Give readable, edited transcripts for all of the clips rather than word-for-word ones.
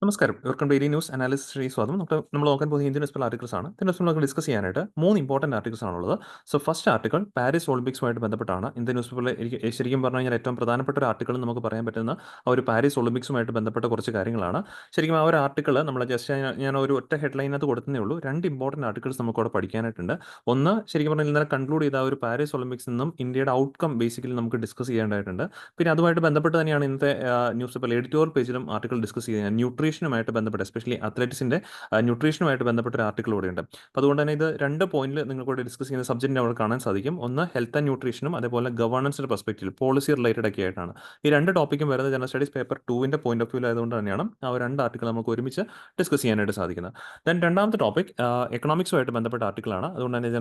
നമസ്കാരം. Welcome daily news analysis സ്വാഗതം. നമ്മൾ നോക്കാൻ പോകുന്ന ഇന്ത്യൻ ന്യൂസ് ആർട്ടിക്കിൾസ് ആണ്. ഇന്ത്യൻ ന്യൂസ് നമുക്ക് ഡിസ്കസ് ചെയ്യാനായിട്ട് 3 ഇമ്പോർട്ടന്റ് ആർട്ടിക്കിൾസ് ആണുള്ളത്. സോ ഫസ്റ്റ് ആർട്ടിക്കിൾ പാരീസ് ഒളിമ്പിക്സുമായിട്ട് ബന്ധപ്പെട്ടാണ്. ഇന്ത്യൻ ന്യൂസ് പേപ്പറിലെ എനിക്ക് ശരിക്കും പറഞ്ഞു കഴിഞ്ഞാൽ ഏറ്റവും പ്രധാനപ്പെട്ട ഒരു ആർട്ടിക്കിൾ നമുക്ക് പറയാൻ പറ്റുന്ന ആ ഒരു പാരീസ് ഒളിമ്പിക്സുമായിട്ട് ബന്ധപ്പെട്ട കുറച്ച് കാര്യങ്ങളാണ്. ശരിക്കും ആ ഒരു ആർട്ടിക്കിൾ നമ്മൾ ജസ്റ്റ് ഞാൻ ഒരു ഒറ്റ ഹെഡ്ലൈനകത്ത് കൊടുത്തേ ഉള്ളൂ. 2 ഇമ്പോർട്ടന്റ് ആർട്ടിക്കിൾസ് നമുക്ക് അവിടെ പഠിക്കാനായിട്ടുണ്ട്. ഒന്ന് ശരിക്കും പറഞ്ഞാൽ ഇന്നലെ കൺക്ലൂഡ് ചെയ്ത ആ ഒരു പാരീസ് ഒളിമ്പിക്സിൽ നിന്നും ഇന്ത്യയുടെ ഔട്ട്കം ബേസിക്കലി നമുക്ക് ഡിസ്കസ് ചെയ്യേണ്ടതായിട്ടുണ്ട്. പിന്നെ അതുമായിട്ട് ബന്ധപ്പെട്ട് തന്നെയാണ് ഇന്നത്തെ ന്യൂസ് പേപ്പറിൽ എഡിറ്റോറിയൽ പേജിലും ആർട്ടിക്കിൾ ഡിസ്കസ് ചെയ്യുന്നത്. ന്യൂട്രീഷനുമായിട്ട് ബന്ധപ്പെട്ട് എസ്പെഷ്യലി അത്ലറ്റിക്സിന്റെ ന്യൂട്രീഷനുമായിട്ട് ബന്ധപ്പെട്ട ഒരു ആർട്ടിക്കിൾ കൂടെയുണ്ട്. അപ്പോൾ അതുകൊണ്ട് തന്നെ ഇത് 2 പോയിന്റിൽ നിങ്ങൾക്ക് ഇവിടെ ഡിസ്കസ് ചെയ്യുന്ന സബ്ജക്റ്റിനെ അവിടെ കാണാൻ സാധിക്കും. ഒന്ന് ഹെൽത്ത് ആൻഡ് ന്യൂട്രീഷനും അതേപോലെ ഗവേണൻസിന്റെ പെർസ്പെക്റ്റീവ് പോളിസി റിലേറ്റഡ് ഒക്കെ ആയിട്ടാണ്. ഈ 2 ടോപ്പിക്കും വരുന്നത് general studies paper 2 point of view ആയതുകൊണ്ട് തന്നെയാണ് ആ ഒരു 2 ആർട്ടിക്കിൾ നമുക്ക് ഒരുമിച്ച് ഡിസ്കസ് ചെയ്യാനായിട്ട് സാധിക്കുന്നത്. ദെൻ രണ്ടാമത്തെ ടോപ്പിക് എക്കണോമിക്സുമായിട്ട് ബന്ധപ്പെട്ട ആർട്ടിക്കിളാണ്. അതുകൊണ്ട് തന്നെ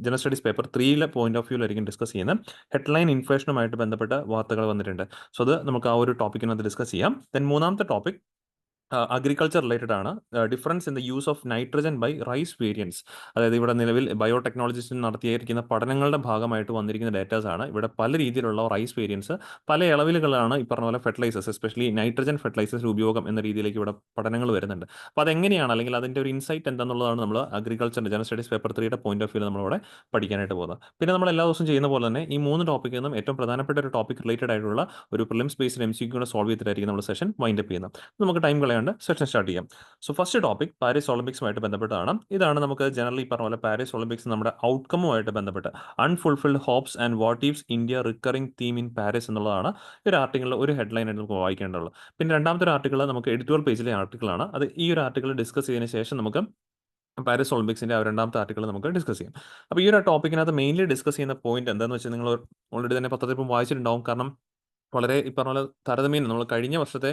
general studies paper 3 point of view ആയിരിക്കും ഡിസ്കസ് ചെയ്യുന്നത്. ഹെഡ്ലൈൻ ഇൻഫ്ലേഷനുമായിട്ട് ബന്ധപ്പെട്ട വാർത്തകൾ വന്നിട്ടുണ്ട്. സോ അത് നമുക്ക് ആ ഒരു ടോപ്പിക്കിനകത്ത് ഡിസ്കസ് ചെയ്യാം. ദെൻ മൂന്നാമത്തെ ടോപ്പിക് അഗ്രികൾച്ചർ റിലേറ്റഡ് ആണ്. Difference in the use of nitrogen by rice variance. അതായത് ഇവിടെ നിലവിൽ ബയോടെക്നോളജിസ്റ്റിൽ നടത്തിയിരിക്കുന്ന പഠനങ്ങളുടെ ഭാഗമായിട്ട് വന്നിരിക്കുന്ന ഡേറ്റാസ് ആണ്. ഇവിടെ പല രീതിയിലുള്ള റൈസ് വേരിയൻസ് പല അളവിലുകളാണ് ഈ പറഞ്ഞ പോലെ ഫെർട്ടിലൈസേഴ്സ് എസ്പെഷ്യലി നൈട്രജൻ ഫെർട്ടിലൈസേഴ്സ് ഉപയോഗം എന്ന രീതിയിലേക്ക് ഇവിടെ പഠനങ്ങൾ വരുന്നുണ്ട്. അപ്പോൾ അതെങ്ങനെയാണ് അല്ലെങ്കിൽ അതിൻ്റെ ഒരു ഇൻസൈറ്റ് എന്താണെന്നുള്ളതാണ് നമ്മൾ അഗ്രികൾച്ചറിൻ്റെ general studies paper 3 point of view നമ്മളിവിടെ പഠിക്കാനായിട്ട് പോകുന്നത്. പിന്നെ നമ്മൾ എല്ലാ ദിവസവും ചെയ്യുന്ന പോലെ തന്നെ ഈ 3 ടോപ്പിക്കിൽ നിന്നും ഏറ്റവും പ്രധാനപ്പെട്ട ഒരു ടോപ്പിക് റിലേറ്റഡ് ആയിട്ടുള്ള ഒരു പ്രിലിംസ് ബേസ്ഡ് MCQ കൂടെ സോൾവ് ചെയ്തിട്ടായിരിക്കും നമ്മൾ സെഷൻ വൈൻഡ് അപ്പ് ചെയ്യുന്നത്. നമുക്ക് ടൈം കളയാണ്ട് സെഷൻ സ്റ്റാർട്ട് ചെയ്യാം. സോ ഫസ്റ്റ് ടോപ്പിക് പാരീസ് ഒളിമ്പിക്സുമായിട്ട് ബന്ധപ്പെട്ടതാണ്. ഇതാണ് നമുക്ക് ജനറലി പറഞ്ഞ പോലെ പാരീസ് ഒളിമ്പിക്സ് നമ്മുടെ ഔട്ട്കമുമായിട്ട് ബന്ധപ്പെട്ട് unfulfilled hops and what eaves India recurring theme in Paris എന്നുള്ളതാണ് ഒരു ആർട്ടിക്കിളിൽ ഒരു ഹെഡ്ലൈൻ ആയിട്ട് നമുക്ക് വായിക്കേണ്ടതുള്ളത്. പിന്നെ രണ്ടാമത്തെ ഒരു ആർട്ടിക്കിൾ നമുക്ക് എഡിറ്റോറിയൽ പേജിലെ ആർട്ടിക്കിളാണ്. അത് ഈ ഒരു ആർട്ടിക്കിൾ ഡിസ്കസ് ചെയ്തതിന് ശേഷം നമുക്ക് പാരീസ് ഒളിമ്പിക്സിന്റെ ആ രണ്ടാമത്തെ ആർട്ടിക്കിൾ നമുക്ക് ഡിസ്കസ് ചെയ്യാം. അപ്പോൾ ഈ ഒരു ടോപ്പിക്കിനകത്ത് മെയിൻലി ഡിസ്കസ് ചെയ്യുന്ന പോയിന്റ് എന്താണെന്ന് വെച്ചാൽ നിങ്ങൾ ഓൾറെഡി തന്നെ പത്രത്തിൽ ഇപ്പം വായിച്ചിട്ടുണ്ടാവും. കാരണം വളരെ ഈ പറഞ്ഞ പോലെ താരതമ്യേന നമ്മൾ കഴിഞ്ഞ വർഷത്തെ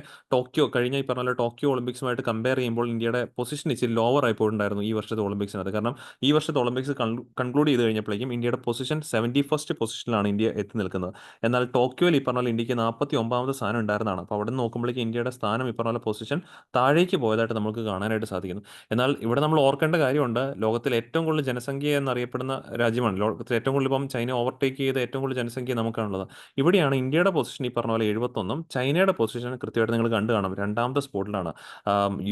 കഴിഞ്ഞ ഈ പറഞ്ഞ പോലെ ടോക്കിയോ ഒളിമ്പിക്സുമായിട്ട് കമ്പയർ ചെയ്യുമ്പോൾ ഇന്ത്യയുടെ പൊസിഷൻ ഇച്ചിരി ലോവർ ആയി പോയിട്ടുണ്ടായിരുന്നു ഈ വർഷത്തെ ഒളിമ്പിക്സിനകത്ത്. കാരണം ഈ വർഷത്തെ ഒളിമ്പിക്സ് കൺക്ലൂഡ് ചെയ്ത് കഴിഞ്ഞപ്പോഴേക്കും ഇന്ത്യയുടെ പൊസിഷൻ 71st പൊസിഷനിലാണ് ഇന്ത്യ എത്തി നിൽക്കുന്നത്. എന്നാൽ ടോക്കിയോയിൽ ഈ പറഞ്ഞ പോലെ ഇന്ത്യക്ക് 49ാമത്തെ സ്ഥാനം ഉണ്ടായിരുന്നതാണ്. അപ്പോൾ അവിടെ നിന്ന് നോക്കുമ്പോഴേക്കും ഇന്ത്യയുടെ സ്ഥാനം ഈ പറഞ്ഞ പോലെ പൊസിഷൻ താഴേക്ക് പോയതായിട്ട് നമുക്ക് കാണാനായിട്ട് സാധിക്കുന്നു. എന്നാൽ ഇവിടെ നമ്മൾ ഓർക്കേണ്ട കാര്യമുണ്ട്, ലോകത്തിൽ ഏറ്റവും കൂടുതൽ ജനസംഖ്യ എന്നറിയപ്പെടുന്ന രാജ്യമാണ്. ലോകത്തിൽ ഏറ്റവും കൂടുതൽ ഇപ്പം ചൈന ഓവർടേക്ക് ചെയ്ത ഏറ്റവും കൂടുതൽ ജനസംഖ്യ നമുക്കാണുള്ളത്. ഇവിടെയാണ് ഇന്ത്യയുടെ പൊസിഷൻ ഈ പറഞ്ഞ പോലെ 71ഉം ചൈനയുടെ പൊസിഷൻ കൃത്യമായിട്ട് നിങ്ങൾ കണ്ടു കാണും, രണ്ടാമത്തെ സ്പോട്ടിലാണ്.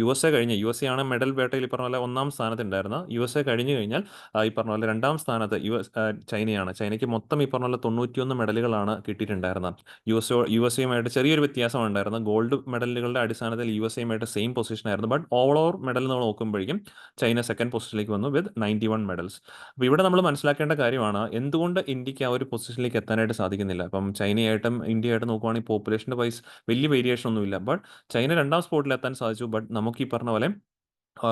യു എസ് എ ആണ് മെഡൽ വേട്ടയിൽ ഈ പറഞ്ഞ പോലെ 1ാം സ്ഥാനത്തുണ്ടായിരുന്ന. USA കഴിഞ്ഞു കഴിഞ്ഞാൽ ഈ പറഞ്ഞ പോലെ 2ാം സ്ഥാനത്ത് ചൈനയാണ്. ചൈനയ്ക്ക് മൊത്തം ഈ പറഞ്ഞ പോലെ 91 മെഡലുകളാണ് കിട്ടിയിട്ടുണ്ടായിരുന്നത്. യു എസ് എയുമായിട്ട് ചെറിയൊരു വ്യത്യാസമാണ് ഉണ്ടായിരുന്നത്. ഗോൾഡ് മെഡലുകളുടെ അടിസ്ഥാനത്തിൽ US എയുമായിട്ട് സെയിം പൊസിഷൻ ആയിരുന്നു. ബട്ട് ഓവർ മെഡൽ നമ്മൾ നോക്കുമ്പോഴേക്കും ചൈന സെക്കൻഡ് പൊസിഷനിലേക്ക് വന്നു വിത്ത് 91 മെഡൽസ്. അപ്പോൾ ഇവിടെ നമ്മൾ മനസ്സിലാക്കേണ്ട കാര്യമാണ് എന്തുകൊണ്ട് ഇന്ത്യക്ക് ആ ഒരു പൊസിഷനിലേക്ക് എത്താനായിട്ട് സാധിക്കുന്നില്ല. ഇപ്പം ചൈനയായിട്ടും ഇന്ത്യയായിട്ടും നോക്കുവാണെങ്കിൽ പോപ്പുലേഷൻ്റെ വൈസ് വലിയ വേരിയേഷൻ ഒന്നുമില്ല. ബട്ട് ചൈന 2ാം സ്പോട്ടിൽ എത്താൻ സാധിച്ചു. ബട്ട് നമുക്ക് ഈ പറഞ്ഞ പോലെ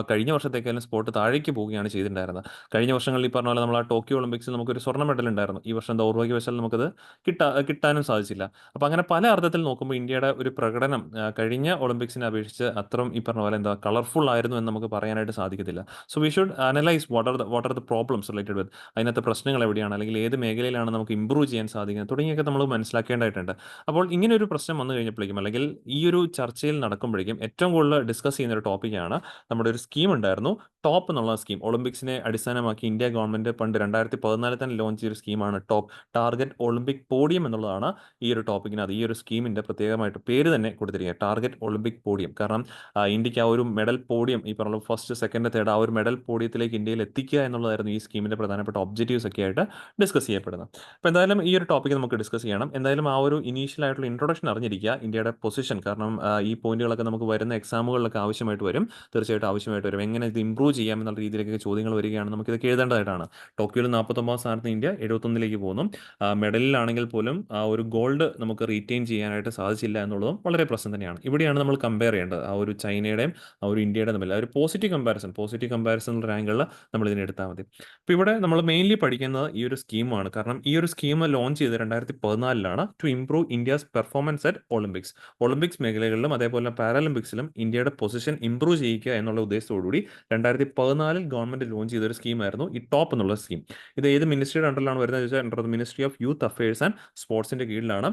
കഴിഞ്ഞ വർഷത്തേക്കാളും സ്പോട്ട് താഴേക്ക് പോവുകയാണ് ചെയ്തിട്ടുണ്ടായിരുന്നത്. കഴിഞ്ഞ വർഷങ്ങളിൽ ഈ പറഞ്ഞ പോലെ നമ്മൾ ആ ടോക്കിയോ ഒളിമ്പിക്സിൽ നമുക്കൊരു സ്വർണ്ണ മെഡൽ ഉണ്ടായിരുന്നു. ഈ വർഷം ദൗർഭാഗ്യവശാൽ നമുക്കത് കിട്ടാനും സാധിച്ചില്ല. അപ്പോൾ അങ്ങനെ പല അർത്ഥത്തിൽ നോക്കുമ്പോൾ ഇന്ത്യയുടെ ഒരു പ്രകടനം കഴിഞ്ഞ ഒളിമ്പിക്സിനെ അപേക്ഷിച്ച് അത്രയും ഈ പറഞ്ഞ പോലെ കളർഫുൾ ആയിരുന്നു എന്ന് നമുക്ക് പറയാനായിട്ട് സാധിക്കത്തില്ല. So we should analyse what are the problems related with, അതിനകത്ത് പ്രശ്നങ്ങൾ എവിടെയാണ് അല്ലെങ്കിൽ ഏത് മേഖലയിലാണ് നമുക്ക് ഇമ്പ്രൂവ് ചെയ്യാൻ സാധിക്കുന്നത് തുടങ്ങിയൊക്കെ നമ്മൾ മനസ്സിലാക്കേണ്ടതായിട്ടുണ്ട്. അപ്പോൾ ഇങ്ങനെ ഒരു പ്രശ്നം വന്നു കഴിഞ്ഞപ്പോഴേക്കും അല്ലെങ്കിൽ ഈ ഒരു ചർച്ചയിൽ നടക്കുമ്പോഴേക്കും ഏറ്റവും കൂടുതൽ ഡിസ്കസ് ചെയ്യുന്ന ഒരു ടോപ്പിക്കാണ് നമ്മുടെ ഒരു സ്കീം ഉണ്ടായിരുന്നു, ടോപ്പ് എന്നുള്ള സ്കീം. ഒളിമ്പിക്സിനെ അടിസ്ഥാനമാക്കി ഇന്ത്യ ഗവൺമെന്റ് പണ്ട് 2014 തന്നെ ലോഞ്ച് ചെയ്തൊരു സ്കീമാണ് ടോപ്പ്, ടാർഗറ്റ് ഒളിമ്പിക് പോഡിയം എന്നുള്ളതാണ് ഈ ഒരു ടോപ്പിക്കിനകത്ത് ഈ ഒരു സ്കീമിന്റെ പ്രത്യേകമായിട്ട് പേര് തന്നെ കൊടുത്തിരിക്കുക, ടാർഗറ്റ് ഒളിമ്പിക് പോഡിയം. കാരണം ഇന്ത്യക്ക് ആ ഒരു മെഡൽ പോഡിയം ഈ പറഞ്ഞ ഫസ്റ്റ് സെക്കൻഡ് തേർഡ് ആ ഒരു മെഡൽ പോഡിയത്തിലേക്ക് ഇന്ത്യയിൽ എത്തിക്കുക എന്നുള്ളതായിരുന്നു ഈ സ്കീമിന്റെ പ്രധാനപ്പെട്ട ഒബ്ജക്റ്റീവ്സ് ഒക്കെ ആയിട്ട് ഡിസ്കസ് ചെയ്യപ്പെടുന്നത്. അപ്പോൾ എന്തായാലും ഈ ഒരു ടോപ്പിക്ക് നമുക്ക് ഡിസ്കസ് ചെയ്യണം. എന്തായാലും ആ ഒരു ഇനീഷ്യൽ ആയിട്ടുള്ള ഇൻട്രൊഡക്ഷൻ അറിഞ്ഞിരിക്കുക ഇന്ത്യയുടെ പൊസിഷൻ. കാരണം ഈ പോയിന്റുകളൊക്കെ നമുക്ക് വരുന്ന എക്സാമുകളിലൊക്കെ ആവശ്യമായിട്ട് വരും, തീർച്ചയായിട്ടും ആവശ്യമായിട്ട് വരും. എങ്ങനെ ഇത് ഇമ്പ്രൂവ് ചെയ്യാം എന്നുള്ള രീതിയിലൊക്കെ ചോദ്യങ്ങൾ വരികയാണ്, നമുക്കിതൊക്കെ എഴുതേണ്ടതായിട്ടാണ്. ടോക്കിയോയിൽ 49ാം സ്ഥാനത്ത് ഇന്ത്യ 71ലേക്ക് പോകുന്നു. മെഡലിലാണെങ്കിൽ പോലും ആ ഒരു ഗോൾഡ് നമുക്ക് റീറ്റെയിൻ ചെയ്യാനായിട്ട് സാധിച്ചില്ല എന്നുള്ളതും വളരെ പ്രശ്നം തന്നെയാണ്. ഇവിടെയാണ് നമ്മൾ കമ്പയർ ചെയ്യേണ്ടത് ആ ഒരു ചൈനയുടെയും ആ ഒരു ഇന്ത്യയുടെ തമ്മിൽ. ആ ഒരു പോസിറ്റീവ് കമ്പാരിസൺ റാങ്കുകളിൽ നമ്മൾ ഇതിനെ എടുത്താൽ മതി. അപ്പോൾ ഇവിടെ നമ്മൾ മെയിൻലി പഠിക്കുന്നത് ഈ ഒരു സ്കീമാണ്. കാരണം ഈ ഒരു സ്കീം ലോഞ്ച് ചെയ്ത് 2014 to improve India's performance at Olympics മേഖലകളിലും അതേപോലെ പാരാലിമ്പിക്സിലും ഇന്ത്യയുടെ പൊസിഷൻ ഇംപ്രൂവ് ചെയ്യിക്കുക എന്നുള്ള ഉദ്ദേശത്തോടുകൂടി 2014 ഗവൺമെന്റ് ലോഞ്ച് ചെയ്തൊരു സ്കീമായിരുന്നു ഈ ടോപ്പ് എന്നുള്ള സ്കീം. ഇത് ഏത് മിനിസ്ട്രിയുടെ അണ്ടറിലാണ് വരുന്നത് വെച്ചാൽ under the ministry of youth affairs and സ്പോർട്സിന്റെ കീഴിലാണ്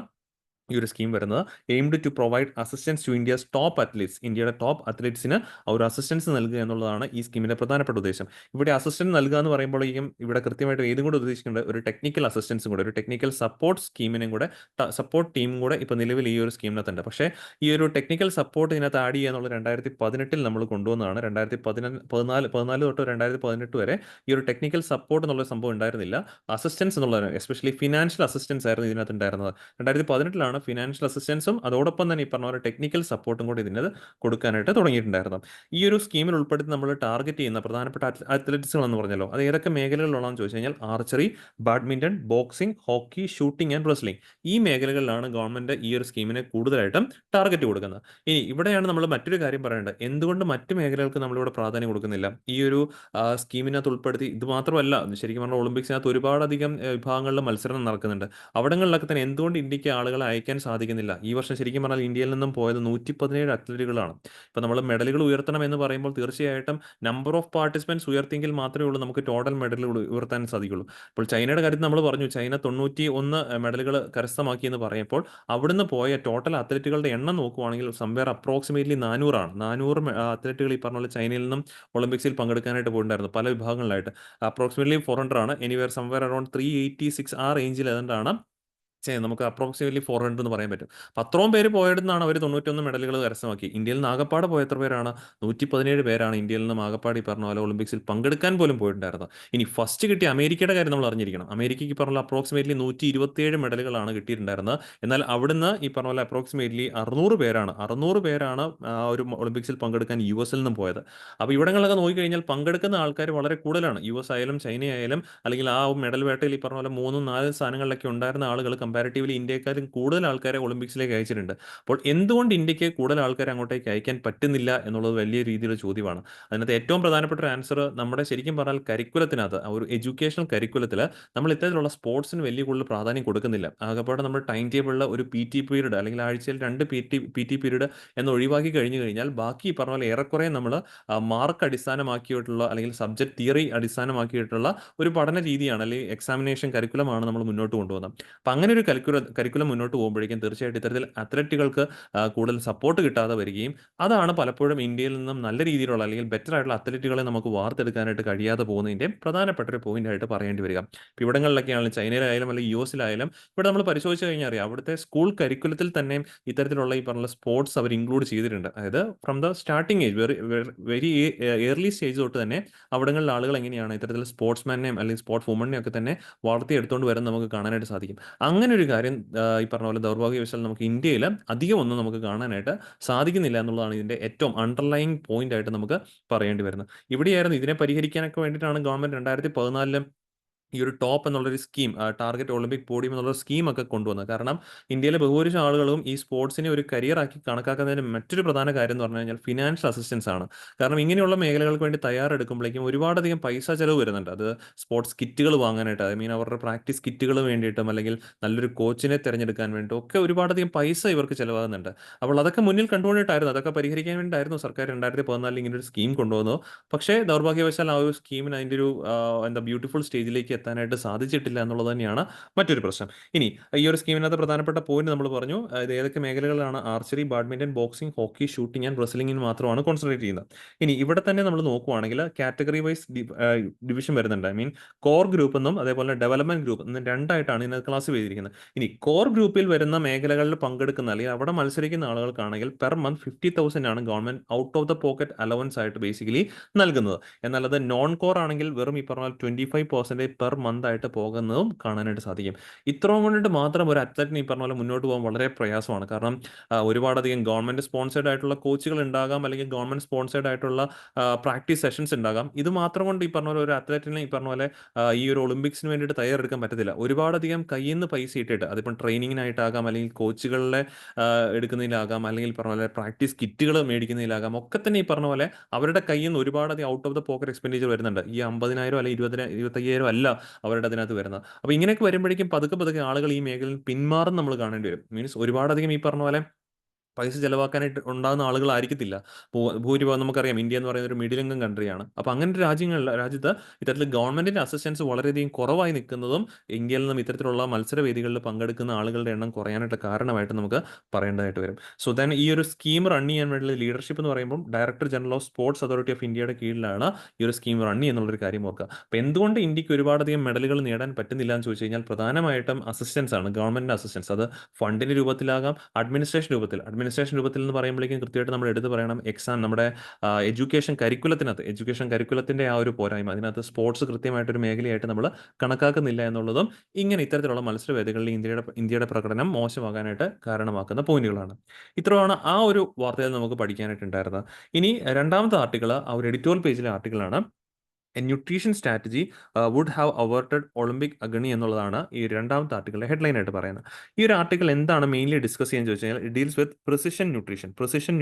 ഈ ഒരു സ്കീം വരുന്നത്. Aimed to provide assistance to India's top athletes. ഇന്ത്യയുടെ ടോപ്പ് അത്ലറ്റ്സിന് ഒരു അസിസ്റ്റൻസ് നൽകുക എന്നുള്ളതാണ് ഈ സ്കീമിന്റെ പ്രധാനപ്പെട്ട ഉദ്ദേശം. ഇവിടെ അസിസ്റ്റൻസ് നൽകുക എന്ന് പറയുമ്പോഴേക്കും ഇവിടെ കൃത്യമായിട്ട് ഏതും കൂടെ ഉദ്ദേശിക്കേണ്ട ഒരു ടെക്നിക്കൽ അസിസ്റ്റൻസും കൂടെ, ഒരു ടെക്നിക്കൽ സപ്പോർട്ട് സ്കീമിനും കൂടെ, സപ്പോർട്ട് ടീമും കൂടെ ഇപ്പോൾ നിലവിൽ ഈ ഒരു സ്കീമിനകത്തുണ്ട്. പക്ഷേ ഈ ഒരു ടെക്നിക്കൽ സപ്പോർട്ട് ഇതിനകത്ത് ആഡ് ചെയ്യുക എന്നുള്ളത് 2018 നമ്മൾ കൊണ്ടുവന്നതാണ്. 2014 തൊട്ട് 2018 വരെ ഈ ഒരു ടെക്നിക്കൽ സപ്പോർട്ട് എന്നുള്ള സംഭവം ഉണ്ടായിരുന്നില്ല. അസിസ്റ്റൻസ് എന്നുള്ളത്, എസ്പെഷ്യലി ഫിനാൻഷ്യൽ അസിസ്റ്റൻസ് ആയിരുന്നു ഇതിനകത്ത് ഉണ്ടായിരുന്നത്. 2018 ഫിനാൻഷ്യൽ അസിസ്റ്റൻസും അതോടൊപ്പം തന്നെ ഈ പറഞ്ഞ പോലെ ടെക്നിക്കൽ സപ്പോർട്ടും കൂടി ഇതിന് കൊടുക്കാനായിട്ട് തുടങ്ങിയിട്ടുണ്ടായിരുന്നു. ഈ ഒരു സ്കീമിൽ ഉൾപ്പെടുത്തി നമ്മൾ ടാർഗറ്റ് ചെയ്യുന്ന പ്രധാനപ്പെട്ട അത്ലറ്റ്സുകൾ എന്ന് പറഞ്ഞല്ലോ, അത് ഏതൊക്കെ മേഖലകളിലുള്ളതെന്ന് ചോദിച്ചു കഴിഞ്ഞാൽ archery, badminton, boxing, hockey, shooting and wrestling, ഈ മേഖലകളിലാണ് ഗവൺമെന്റ് ഈ ഒരു സ്കീമിനെ കൂടുതലായിട്ടും ടാർഗറ്റ് കൊടുക്കുന്നത്. ഇനി ഇവിടെയാണ് നമ്മൾ മറ്റൊരു കാര്യം പറയേണ്ടത്. എന്തുകൊണ്ട് മറ്റു മേഖലകൾക്ക് നമ്മളിവിടെ പ്രാധാന്യം കൊടുക്കുന്നില്ല? ഈ ഒരു സ്കീമിനകത്ത് ഉൾപ്പെടുത്തി, ഇത് മാത്രമല്ല, ശരിക്കും പറഞ്ഞാൽ ഒളിമ്പിക്സിനകത്ത് ഒരുപാടധികം വിഭാഗങ്ങളിലെ മത്സരം നടക്കുന്നുണ്ട്. അവിടങ്ങളിലൊക്കെ തന്നെ എന്തുകൊണ്ട് ഇന്ത്യക്ക് ആളുകളെ അയക്കാൻ സാധിക്കുന്നില്ല? ഈ വർഷം ശരിക്കും പറഞ്ഞാൽ ഇന്ത്യയിൽ നിന്നും പോയത് 117 അത്ലറ്റുകളാണ്. ഇപ്പോൾ നമ്മൾ മെഡലുകൾ ഉയർത്തണം എന്ന് പറയുമ്പോൾ തീർച്ചയായിട്ടും നമ്പർ ഓഫ് പാർട്ടിസിപ്പൻസ് ഉയർത്തിയെങ്കിൽ മാത്രമേ ഉള്ളൂ നമുക്ക് ടോട്ടൽ മെഡലുകൾ ഉയർത്താൻ സാധിക്കുള്ളൂ. ഇപ്പോൾ ചൈനയുടെ കാര്യത്തിൽ നമ്മൾ പറഞ്ഞു, ചൈന 91 മെഡലുകൾ കരസ്ഥമാക്കി എന്ന് പറയുമ്പോൾ അവിടുന്ന് പോയ ടോട്ടൽ അത്ലറ്റുകളുടെ എണ്ണം നോക്കുവാണെങ്കിൽ സംവേർ അപ്രോക്സിമേറ്റ്ലി 400 അത്ലറ്റുകൾ ഈ പറഞ്ഞ പോലെ ചൈനയിൽ നിന്നും ഒളിമ്പിക്സിൽ പങ്കെടുക്കാനായിട്ട് പോയിട്ടുണ്ടായിരുന്നു പല വിഭാഗങ്ങളിലായിട്ട്. അപ്രോക്സിമേറ്റ്ലി 400 എനിവേർ സംവേർ അറൌണ്ട് 386 ആ റേഞ്ചിൽ ഏതാണ്ടാണ് നമുക്ക് അപ്രോക്സിമേറ്റ്ലി 400 എന്ന് പറയാൻ പറ്റും. അപ്പോൾ അത്രയും പേര് പോയിടത്തുനിന്നാണ് അവർ 91 മെഡലുകൾ കരസ്ഥമാക്കി. ഇന്ത്യയിൽ നിന്ന് ആകപ്പാടെ പോയ എത്ര പേരാണ്? 117 പേരാണ് ഇന്ത്യയിൽ നിന്നും ആകപ്പാട് ഈ പറഞ്ഞ പോലെ ഒളിമ്പിക്സിൽ പങ്കെടുക്കാൻ പോലും പോയിട്ടുണ്ടായിരുന്നത്. ഇനി ഫസ്റ്റ് കിട്ടിയ അമേരിക്കയുടെ കാര്യം നമ്മൾ അറിഞ്ഞിരിക്കണം. അമേരിക്കയ്ക്ക് പറഞ്ഞ അപ്രോക്സിമേറ്റ്ലി 127 മെഡലുകളാണ് കിട്ടിയിട്ടുണ്ടായിരുന്നത്. എന്നാൽ അവിടുന്ന് ഈ പറഞ്ഞ പോലെ അപ്രോക്സിമേറ്റ്ലി 600 പേരാണ് ഒരു ഒളിമ്പിക്സിൽ പങ്കെടുക്കാൻ US നിന്നും പോയത്. അപ്പോൾ ഇവിടങ്ങളിലൊക്കെ നോക്കിക്കഴിഞ്ഞാൽ പങ്കെടുക്കുന്ന ആൾക്കാർ വളരെ കൂടുതലാണ്. US ആയാലും ചൈന ആയാലും അല്ലെങ്കിൽ ആ മെഡൽ വേട്ടയിൽ ഈ പറഞ്ഞ പോലെ 3-4 സ്ഥാനങ്ങളിലൊക്കെ ഉണ്ടായിരുന്ന ആളുകൾ കമ്പാരിറ്റീവ്ലി ഇന്ത്യക്കാരും കൂടുതൽ ആൾക്കാരെ ഒളിമ്പിക്സിലേക്ക് അയച്ചിട്ടുണ്ട്. അപ്പോൾ എന്തുകൊണ്ട് ഇന്ത്യക്ക് കൂടുതൽ ആൾക്കാരെ അങ്ങോട്ടേക്ക് അയക്കാൻ പറ്റുന്നില്ല എന്നുള്ളത് വലിയ രീതിയിലുള്ള ചോദ്യമാണ്. അതിനകത്ത് ഏറ്റവും പ്രധാനപ്പെട്ട ഒരു ആൻസർ നമ്മുടെ ശരിക്കും പറഞ്ഞാൽ കരിക്കുലത്തിനകത്ത്, ഒരു എഡ്യൂക്കേഷണൽ കരിക്കുലത്തിൽ നമ്മൾ ഇത്തരത്തിലുള്ള സ്പോർട്സിന് വലിയ കൂടുതൽ പ്രാധാന്യം കൊടുക്കുന്നില്ല. ആകപ്പാടെ നമ്മൾ ടൈം ടേബിളിൽ ഒരു PT പീരീഡ് അല്ലെങ്കിൽ ആഴ്ചയിൽ 2 PT പീരീഡ് എന്ന് ഒഴിവാക്കി കഴിഞ്ഞു കഴിഞ്ഞാൽ ബാക്കി ഈ പറഞ്ഞ പോലെ ഏറെക്കുറെ നമ്മൾ മാർക്ക് അടിസ്ഥാനമാക്കിയിട്ടുള്ള അല്ലെങ്കിൽ സബ്ജക്ട് തിയറി അടിസ്ഥാനമാക്കിയിട്ടുള്ള ഒരു പഠന രീതിയാണ് അല്ലെങ്കിൽ എക്സാമിനേഷൻ കരിക്കുലമാണ് നമ്മൾ മുന്നോട്ട് കൊണ്ടുപോകുന്നത്. അപ്പം അങ്ങനെ ഒരു കരിക്കുലം മുന്നോട്ട് പോകുമ്പോഴേക്കും തീർച്ചയായിട്ടും ഇത്തരത്തിൽ അത്ലറ്റുകൾക്ക് കൂടുതൽ സപ്പോർട്ട് കിട്ടാതെ വരികയും അതാണ് പലപ്പോഴും ഇന്ത്യയിൽ നിന്നും നല്ല രീതിയിലുള്ള അല്ലെങ്കിൽ ബെറ്റർ ആയിട്ടുള്ള അത്ലറ്റുകളെ നമുക്ക് വാർത്തെടുക്കാനായിട്ട് കഴിയാതെ പോകുന്നതിൻ്റെ പ്രധാനപ്പെട്ട ഒരു പോയിന്റ് ആയിട്ട് പറയേണ്ടി വരിക. ഇപ്പോൾ ഇവിടങ്ങളിലൊക്കെയാണെങ്കിലും ചൈനയിലായാലും അല്ലെങ്കിൽ US ഇവിടെ നമ്മൾ പരിശോധിച്ച് കഴിഞ്ഞാൽ അറിയാം, അവിടുത്തെ സ്കൂൾ കരിക്കുലത്തിൽ തന്നെ ഇത്തരത്തിലുള്ള ഈ പറഞ്ഞ സ്പോർട്സ് അവർ ഇൻക്ലൂഡ് ചെയ്തിട്ടുണ്ട്. അതായത് from the starting age, very early stage തൊട്ട് തന്നെ അവിടങ്ങളിലെ ആളുകൾ എങ്ങനെയാണ് ഇത്തരത്തിൽ സ്പോർട്സ്മാനെയും അല്ലെങ്കിൽ സ്പോർട്സ് വുമണിനെയും ഒക്കെ തന്നെ വളർത്തിയെടുത്തുകൊണ്ട് വരാൻ നമുക്ക് കാണാനായിട്ട് സാധിക്കും. അങ്ങനെ ഒരു കാര്യം ഈ പറഞ്ഞ പോലെ ദൗർഭാഗ്യവശാൽ നമുക്ക് ഇന്ത്യയിൽ അധികം ഒന്നും നമുക്ക് കാണാനായിട്ട് സാധിക്കുന്നില്ല എന്നുള്ളതാണ് ഇതിൻ്റെ ഏറ്റവും അണ്ടർലൈങ് പോയിന്റ് ആയിട്ട് നമുക്ക് പറയേണ്ടി വരുന്നത്. ഇവിടെയായിരുന്നു ഇതിനെ പരിഹരിക്കാനൊക്കെ വേണ്ടിയിട്ടാണ് ഗവൺമെന്റ് 2014 ഈ ഒരു ടോപ്പ് എന്നുള്ളൊരു സ്കീം, ടാർഗറ്റ് ഒളിമ്പിക് പോഡിയം എന്നുള്ള സ്കീമൊക്കെ കൊണ്ടുവന്നത്. കാരണം ഇന്ത്യയിലെ ബഹുഭൂരിപക്ഷം ആളുകളും ഈ സ്പോർട്സിനെ ഒരു കരിയറാക്കി കണക്കാക്കുന്നതിന് മറ്റൊരു പ്രധാന കാര്യം എന്ന് പറഞ്ഞു കഴിഞ്ഞാൽ ഫിനാൻഷ്യൽ അസിസ്റ്റൻസ് ആണ്. കാരണം ഇങ്ങനെയുള്ള മേഖലകൾക്ക് വേണ്ടി തയ്യാറെടുക്കുമ്പോഴേക്കും ഒരുപാടധികം പൈസ ചെലവ് വരുന്നുണ്ട്. അത് സ്പോർട്സ് കിറ്റുകൾ വാങ്ങാനായിട്ട്, ഐ മീൻ അവരുടെ പ്രാക്ടീസ് കിറ്റുകൾ വേണ്ടിയിട്ടും അല്ലെങ്കിൽ നല്ലൊരു കോച്ചിനെ തിരഞ്ഞെടുക്കാൻ വേണ്ടിയിട്ടും ഒക്കെ ഒരുപാടധികം പൈസ ഇവർക്ക് ചിലവാകുന്നുണ്ട്. അപ്പോൾ അതൊക്കെ മുന്നിൽ കണ്ടുകൊണ്ടിട്ടായിരുന്നു, അതൊക്കെ പരിഹരിക്കാൻ വേണ്ടിയിട്ടായിരുന്നു സർക്കാർ 2014 ഇങ്ങനെ ഒരു സ്കീം കൊണ്ടുവന്നു. പക്ഷേ ദൗർഭാഗ്യവശാൽ ആ ഒരു സ്കീമിന് അതിൻ്റെ ഒരു എന്താ ബ്യൂട്ടിഫുൾ സ്റ്റേജിലേക്ക് എത്താനായിട്ട് സാധിച്ചിട്ടില്ല എന്നുള്ളത് തന്നെയാണ് മറ്റൊരു പ്രശ്നം. ഇനി ഈ ഒരു സ്കീമിനകത്ത് പ്രധാനപ്പെട്ട പോയിന്റ് നമ്മൾ പറഞ്ഞു, ഇത് ഏതൊക്കെ മേഖലകളാണ്? Archery, badminton, boxing, hockey, shooting and റെസ്ലിംഗിന് മാത്രമാണ് കോൺസെൻട്രേറ്റ് ചെയ്യുന്നത്. ഇനി ഇവിടെ തന്നെ നമ്മൾ നോക്കുവാണെങ്കിൽ കാറ്റഗറി വൈസ് ഡിവിഷൻ വരുന്നുണ്ട്. ഐ മീൻ കോർ ഗ്രൂപ്പ് എന്നും അതേപോലെ ഡെവലപ്മെന്റ് ഗ്രൂപ്പ് എന്നും രണ്ടായിട്ടാണ് ഇതിനകത്ത് ക്ലാസ് ചെയ്തിരിക്കുന്നത്. ഇനി കോർ ഗ്രൂപ്പിൽ വരുന്ന മേഖലകളിൽ പങ്കെടുക്കുന്ന അല്ലെങ്കിൽ അവിടെ മത്സരിക്കുന്ന ആളുകൾക്കാണെങ്കിൽ പെർ മന്ത് 50,000 ആണ് government out of the pocket allowance ആയിട്ട് ബേസിക്കലി നൽകുന്നത്. എന്നാൽ അത് നോൺ കോർ ആണെങ്കിൽ വെറും ഈ പറഞ്ഞ 25% പെർ മന്ത് ആയിട്ട് പോകുന്നതും കാണാനായിട്ട് സാധിക്കും. ഇത്രയും കൊണ്ടിട്ട് മാത്രം ഒരു അത്ലറ്റിന് ഈ പറഞ്ഞ പോലെ മുന്നോട്ട് പോകാൻ വളരെ പ്രയാസമാണ്. കാരണം ഒരുപാടധികം ഗവൺമെന്റ് സ്പോൺസേഡ് ആയിട്ടുള്ള കോച്ചുകൾ ഉണ്ടാകാം, അല്ലെങ്കിൽ ഗവൺമെന്റ് സ്പോൺസേഡ് ആയിട്ടുള്ള പ്രാക്ടീസ് സെഷൻസ് ഉണ്ടാകാം. ഇത് മാത്രം കൊണ്ട് ഈ പറഞ്ഞ പോലെ ഒരു അത്ലറ്റിനെ ഈ പറഞ്ഞ പോലെ ഈ ഒരു ഒളിമ്പിക്സിന് വേണ്ടിയിട്ട് തയ്യാറെടുക്കാൻ പറ്റത്തില്ല. ഒരുപാടധികം കയ്യിൽ നിന്ന് പൈസ ഇട്ടിട്ട്, അതിപ്പം ട്രെയിനിങ്ങിനായിട്ടാകാം അല്ലെങ്കിൽ കോച്ചുകളെ എടുക്കുന്നതിലാകാം അല്ലെങ്കിൽ പറഞ്ഞ പോലെ പ്രാക്ടീസ് കിറ്റുകൾ മേടിക്കുന്നതിലാകാം, ഒക്കെ തന്നെ ഈ പറഞ്ഞ പോലെ അവരുടെ കയ്യിൽ നിന്ന് ഒരുപാടധികം out of the pocket expenditure വരുന്നുണ്ട്. ഈ 50,000 അല്ലെങ്കിൽ 25,000 അല്ല അവരുടെ അതിനകത്ത് വരുന്നത്. അപ്പോൾ ഇങ്ങനെയൊക്കെ വരുമ്പോഴേക്കും പതുക്കെ പതുക്കെ ആളുകൾ ഈ മേഖലയിൽ പിന്മാറും നമ്മൾ കാണേണ്ടി വരും. മീൻസ് ഒരുപാടധികം ഈ പറഞ്ഞ പോലെ പൈസ ചെലവാക്കാനായിട്ട് ഉണ്ടാകുന്ന ആളുകളായിരിക്കത്തില്ല. ഭൂരിഭാഗം നമുക്കറിയാം ഇന്ത്യ എന്ന് പറയുന്നത് ഒരു മിഡിൽ ഇൻകം കൺട്രിയാണ്. അപ്പോൾ അങ്ങനത്തെ രാജ്യത്ത് ഇത്തരത്തിൽ ഗവൺമെന്റിന്റെ അസിസ്റ്റൻസ് വളരെയധികം കുറവായി നിൽക്കുന്നതും ഇന്ത്യയിൽ നിന്നും ഇത്തരത്തിലുള്ള മത്സരവേദികളിൽ പങ്കെടുക്കുന്ന ആളുകളുടെ എണ്ണം കുറയാനായിട്ട് കാരണമായിട്ട് നമുക്ക് പറയേണ്ടതായിട്ട് വരും. സോ ദെൻ ഈ ഒരു സ്കീം റൺ ചെയ്യാൻ വേണ്ടിയുള്ള ലീഡർഷിപ്പ് എന്ന് പറയുമ്പോൾ director general of sports authority of ഇന്ത്യയുടെ കീഴിലാണ് ഈ ഒരു സ്കീം റൺ ചെയ്യുന്നുള്ളൊരു കാര്യം ഓർക്കുക. അപ്പോൾ എന്തുകൊണ്ട് ഇന്ത്യക്ക് ഒരുപാടധികം മെഡലുകൾ നേടാൻ പറ്റുന്നില്ല എന്ന് ചോദിച്ചു കഴിഞ്ഞാൽ പ്രധാനമായിട്ടും അസിസ്റ്റൻസ് ആണ്, ഗവൺമെന്റിന്റെ അസിസ്റ്റൻസ്. അത് ഫണ്ടിന്റെ രൂപത്തിലാകാം, അഡ്മിനിസ്ട്രേഷൻ രൂപത്തിൽ എന്ന് പറയുമ്പോഴേക്കും കൃത്യമായിട്ട് നമ്മൾ എടുത്ത് പറയണം എക്സാം നമ്മുടെ എഡ്യൂക്കേഷൻ കരിക്കുലത്തിന്റെ ആ ഒരു പോരായ്മ, അതിനകത്ത് സ്പോർട്സ് കൃത്യമായിട്ടൊരു മേഖലയായിട്ട് നമ്മൾ കണക്കാക്കുന്നില്ല എന്നുള്ളതും ഇത്തരത്തിലുള്ള മത്സരവേദികളിൽ ഇന്ത്യയുടെ പ്രകടനം മോശമാകാനായിട്ട് കാരണമാക്കുന്ന പോയിന്റുകളാണ്. ഇത്രയാണ് ആ ഒരു വാർത്തയിൽ നമുക്ക് പഠിക്കാനായിട്ടുണ്ടായിരുന്നത്. ഇനി രണ്ടാമത്തെ ആർട്ടിക്കിൾ ആ ഒരു എഡിറ്റോറിയൽ പേജിലെ ആർട്ടിക്കിളാണ്. A nutrition strategy would have averted Olympic agony എന്നുള്ളതാണ് ഈ രണ്ടാമത്തെ ആർട്ടിക്കിളിലെ ഹെഡ്ലൈൻ ആയിട്ട് പറയുന്നത്. ഈ ഒരു ആർട്ടിക്കിൾ എന്താണ് മെയിൻലി ഡിസ്കസ് ചെയ്യാൻ ചോദിച്ചു കഴിഞ്ഞാൽ it deals with precision